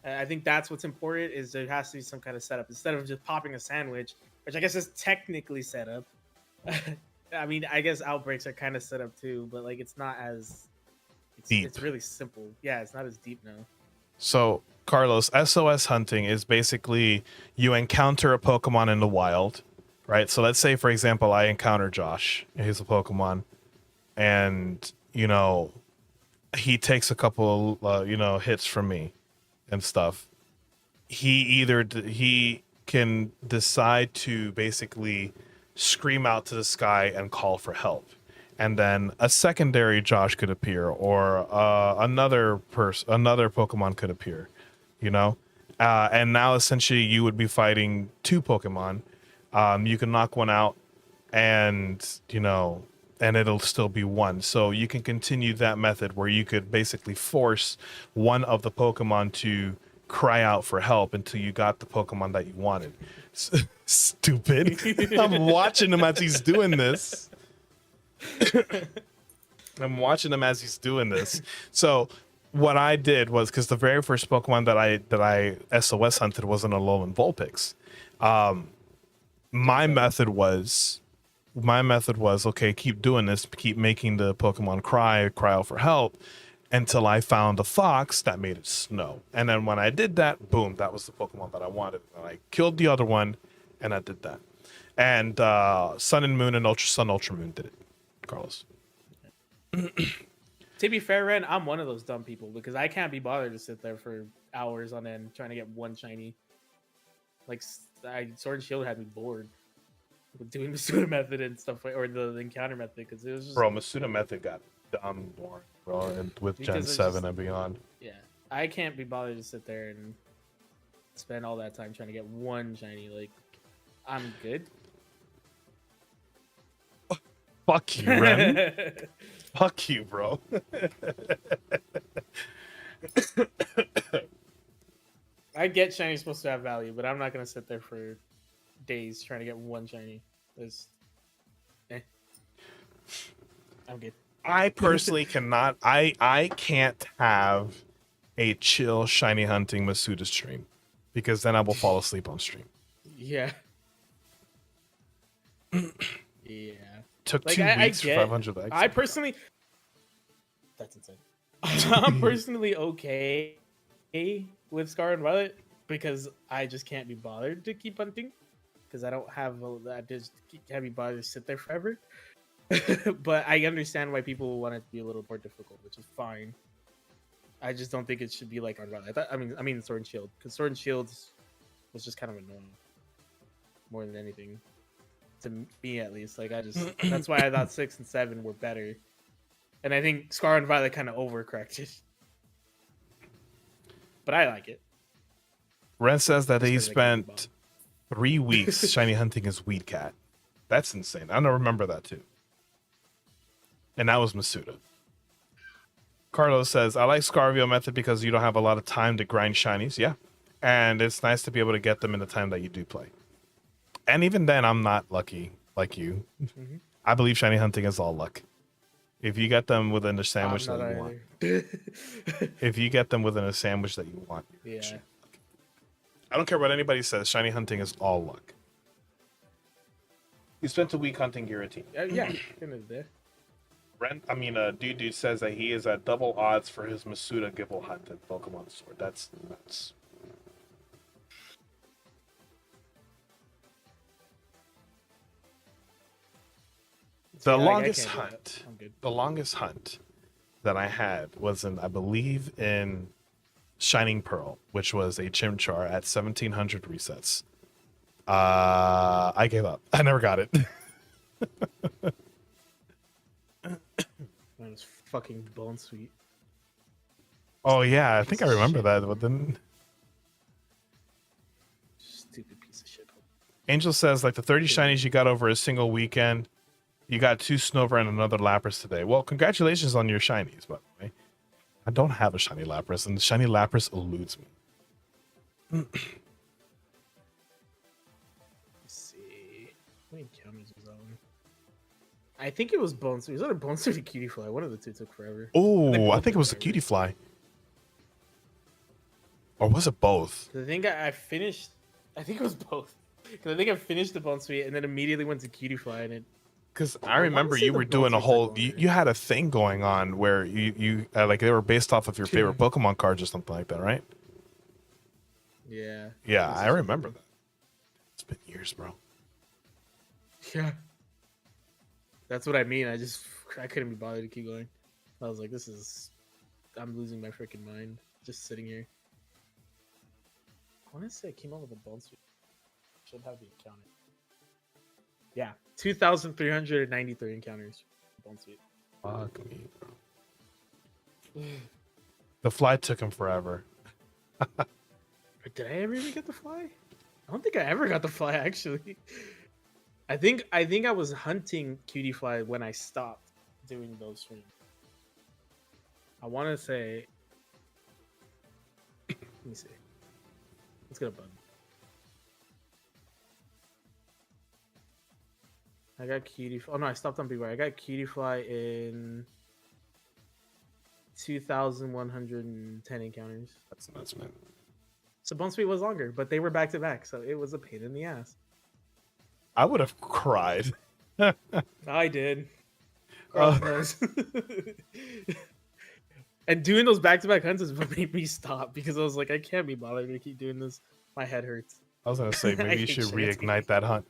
I think that's what's important, is there has to be some kind of setup instead of just popping a sandwich, which I guess is technically set up. I mean, I guess outbreaks are kind of set up too, but like it's not as deep. It's really simple. Yeah, it's not as deep now. So, Carlos, SOS hunting is basically you encounter a Pokemon in the wild, right? So let's say, for example, I encounter Josh. He's a Pokemon, and he takes a couple, hits from me and stuff. He can decide to basically scream out to the sky and call for help, and then a secondary Josh could appear, or another Pokemon could appear, and now essentially you would be fighting two Pokemon. You can knock one out, and and it'll still be one. So you can continue that method where you could basically force one of the Pokemon to cry out for help until you got the Pokemon that you wanted. Stupid. I'm watching him as he's doing this. So what I did was, because the very first Pokemon that I SOS hunted was an Alolan Vulpix. My method was, okay, keep doing this, keep making the Pokemon cry out for help until I found a fox that made it snow. And then when I did that, boom, that was the Pokemon that I wanted. And I killed the other one, and I did that. And Sun and Moon and Ultra Sun, Ultra Moon did it, Carlos. To be fair, Ren, I'm one of those dumb people because I can't be bothered to sit there for hours on end trying to get one shiny. Like, Sword and Shield had me bored with doing the Masuda method and stuff, or the encounter method, because it was just... Bro, Masuda method got dumb boring, bro, and with Gen 7 and beyond. Yeah, I can't be bothered to sit there and spend all that time trying to get one shiny. Like, I'm good. Fuck you, Ren. Fuck you, bro. I get shiny supposed to have value, but I'm not gonna sit there for days trying to get one shiny. I'm good. I personally cannot. I can't have a chill shiny hunting Masuda stream, because then I will fall asleep on stream. Yeah. Yeah. Took like, 2 weeks for 500 eggs. I personally, that's insane. I'm personally okay with Scarlet and Violet because I just can't be bothered to keep hunting because I don't have I just can't be bothered to sit there forever. But I understand why people want it to be a little more difficult, which is fine. I just don't think it should be like Unviolet. I mean Sword and Shield, because Sword and Shield was just kind of annoying more than anything to me, at least. Like that's why I thought 6 and 7 were better, and I think Scarlet and Violet kind of overcorrected. But I like it. Ren says that Just he 'cause I can move spent 3 weeks shiny hunting his Weed Cat. That's insane. I don't remember that too. And that was Masuda. Carlos says, I like Scarvio method because you don't have a lot of time to grind shinies. Yeah. And it's nice to be able to get them in the time that you do play. And even then, I'm not lucky like you. Mhm. I believe shiny hunting is all luck. If you get them within the sandwich I'm that not you want. either. If you get them within a sandwich that you want. Yeah. I don't care what anybody says. Shiny hunting is all luck. You spent a week hunting Giratina. Yeah. End of the day. Dude says that he is at double odds for his Masuda Gibble hunt at Pokemon Sword. That's nuts. The longest hunt that I had was I believe in Shining Pearl, which was a Chimchar at 1700 resets. I gave up. I never got it. That was fucking bone sweet. Oh yeah, I think I remember that. But then Stupid piece of shit. Angel says like the 30 shinies you got over a single weekend. You got 2 Snover and another Lapras today. Well, congratulations on your shinies, by the way. I don't have a shiny Lapras, and the shiny Lapras eludes me. Let's see. How many encounters was that one? I think it was Bone Sweet. Was that a Bone Sweet or Cutie Fly? One of the two took forever. Oh, I think it was the Cutie Fly. Or was it both? I think I finished. I think it was both. Because I think I finished the Bone Sweet and then immediately went to Cutie Fly, and it. Because I remember you were doing a whole. You had a thing going on where you like they were based off of your favorite Pokemon cards or something like that, right? Yeah. Yeah, I remember that. It's been years, bro. Yeah. That's what I mean. I couldn't be bothered to keep going. I was like, I'm losing my freaking mind just sitting here. I want to say I came up with a Bone Sweet. Should have the encounter. Yeah, 2,393 encounters. Bone Sweet. Fuck me, bro. The fly took him forever. Did I ever even get the fly? I don't think I ever got the fly, actually. I think I was hunting Cutie Fly when I stopped doing those streams. I want to say. Let me see. Let's get a button. I got Cutie. Oh no, I stopped on Beware. I got Cutie Fly in 2,110 encounters. That's nuts, man. So Bone Sweet was longer, but they were back to back, so it was a pain in the ass. I would have cried. I did. And doing those back-to-back hunts is what made me stop, because I was like, I can't be bothered to keep doing this. My head hurts. I was gonna say maybe you should reignite that hunt.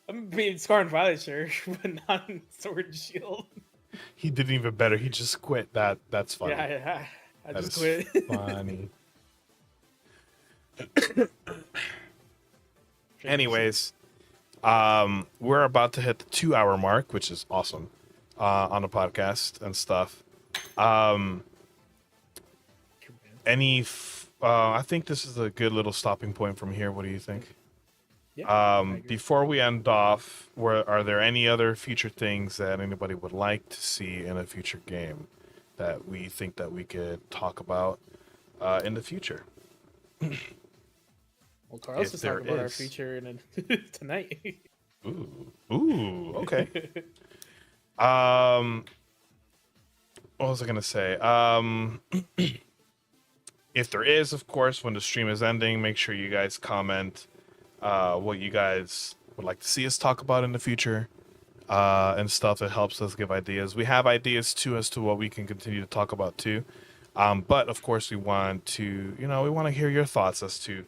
I mean, Scar and Violet, sure, but not in Sword and Shield. He did even better. He just quit. That's funny. Yeah, I That just is quit. funny. Anyways, we're about to hit the 2-hour mark, which is awesome on the podcast and stuff. I think this is a good little stopping point from here. What do you think? Yeah, Before we end off, are there any other future things that anybody would like to see in a future game that we think that we could talk about in the future? Well, Carlos is talking about our future tonight. Ooh, okay. What was I gonna say? If there is, of course, when the stream is ending, make sure you guys comment what you guys would like to see us talk about in the future and stuff. It helps us give ideas. We have ideas too as to what we can continue to talk about too. But of course, we want to hear your thoughts as to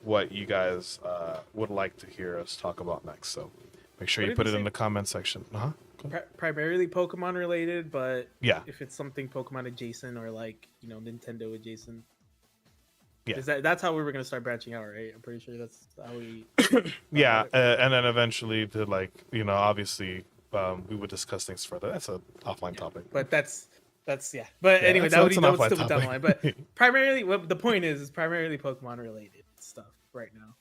what you guys would like to hear us talk about next. So make sure you put it in the comment section. primarily Pokemon related, but Yeah. if it's something Pokemon adjacent or like Nintendo adjacent, Yeah. that's how we were gonna start branching out, right? I'm pretty sure that's how we. Yeah, and then eventually to like obviously we would discuss things further. That's an offline topic. But that's yeah. But Yeah, anyway, that's an that would offline still be down the topic. line. But primarily, what the point is primarily Pokemon related stuff right now.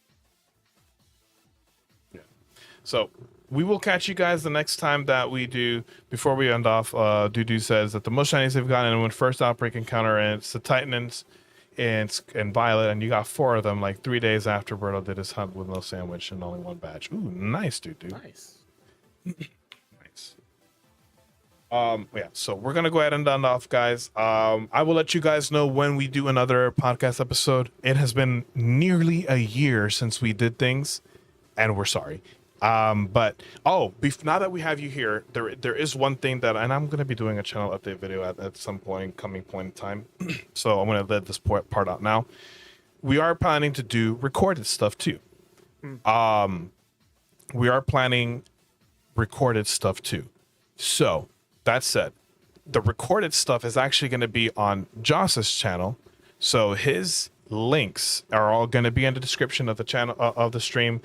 Yeah. So we will catch you guys the next time that we do. Before we end off, Dudu says that the most shinies they've gotten in when first outbreak encounter, and it's the Titanins and Violet, and you got 4 of them like 3 days after Berto did his hunt with no sandwich and only 1 badge. Ooh, nice, Dudu. Nice. Nice. Yeah, so we're gonna go ahead and end off, guys. I will let you guys know when we do another podcast episode. It has been nearly a year since we did things, and we're sorry. But now that we have you here, there is one thing that, and I'm gonna be doing a channel update video at some coming point in time. So I'm gonna let this part out now. We are planning to do recorded stuff too. We are planning recorded stuff too. So that said, the recorded stuff is actually going to be on Joss's channel. So his links are all going to be in the description of the channel of the stream.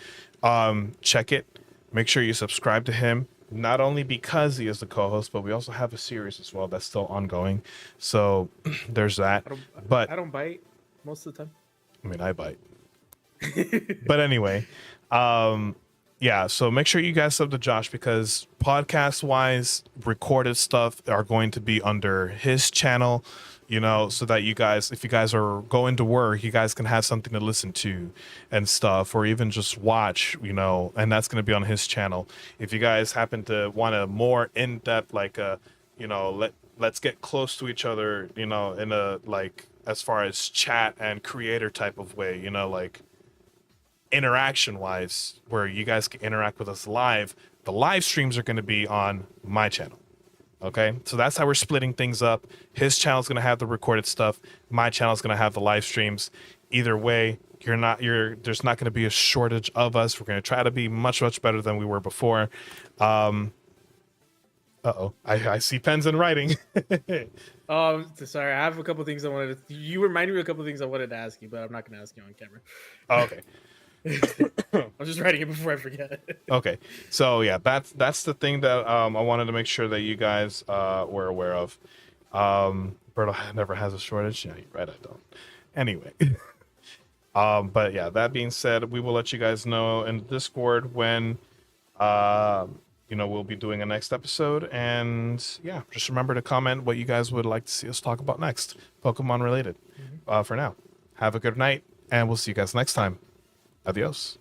Check it. Make sure you subscribe to him. Not only because he is the co-host, but we also have a series as well that's still ongoing. So there's that. But I don't bite most of the time. I mean, I bite. But anyway, yeah, so make sure you guys sub to Josh, because podcast wise recorded stuff are going to be under his channel, so that you guys, if you guys are going to work, you guys can have something to listen to and stuff, or even just watch, and that's going to be on his channel. If you guys happen to want a more in-depth, like let's get close to each other, in a like as far as chat and creator type of way, like interaction wise, where you guys can interact with us live, the live streams are going to be on my channel. Okay, so that's how we're splitting things up. His channel's going to have the recorded stuff, my channel's going to have the live streams. Either way, there's not going to be a shortage of us. We're going to try to be much better than we were before. I see pens and writing. Sorry, I have a couple things I wanted to. You reminded me of a couple things I wanted to ask you, but I'm not going to ask you on camera. Okay. I'm just writing it before I forget. Okay, so yeah, that's the thing that I wanted to make sure that you guys were aware of. Berto never has a shortage. Yeah, you're right, I don't. Anyway, but yeah, that being said, we will let you guys know in Discord when we'll be doing a next episode. And yeah, just remember to comment what you guys would like to see us talk about next, Pokemon related. For now, have a good night, and we'll see you guys next time. Adios.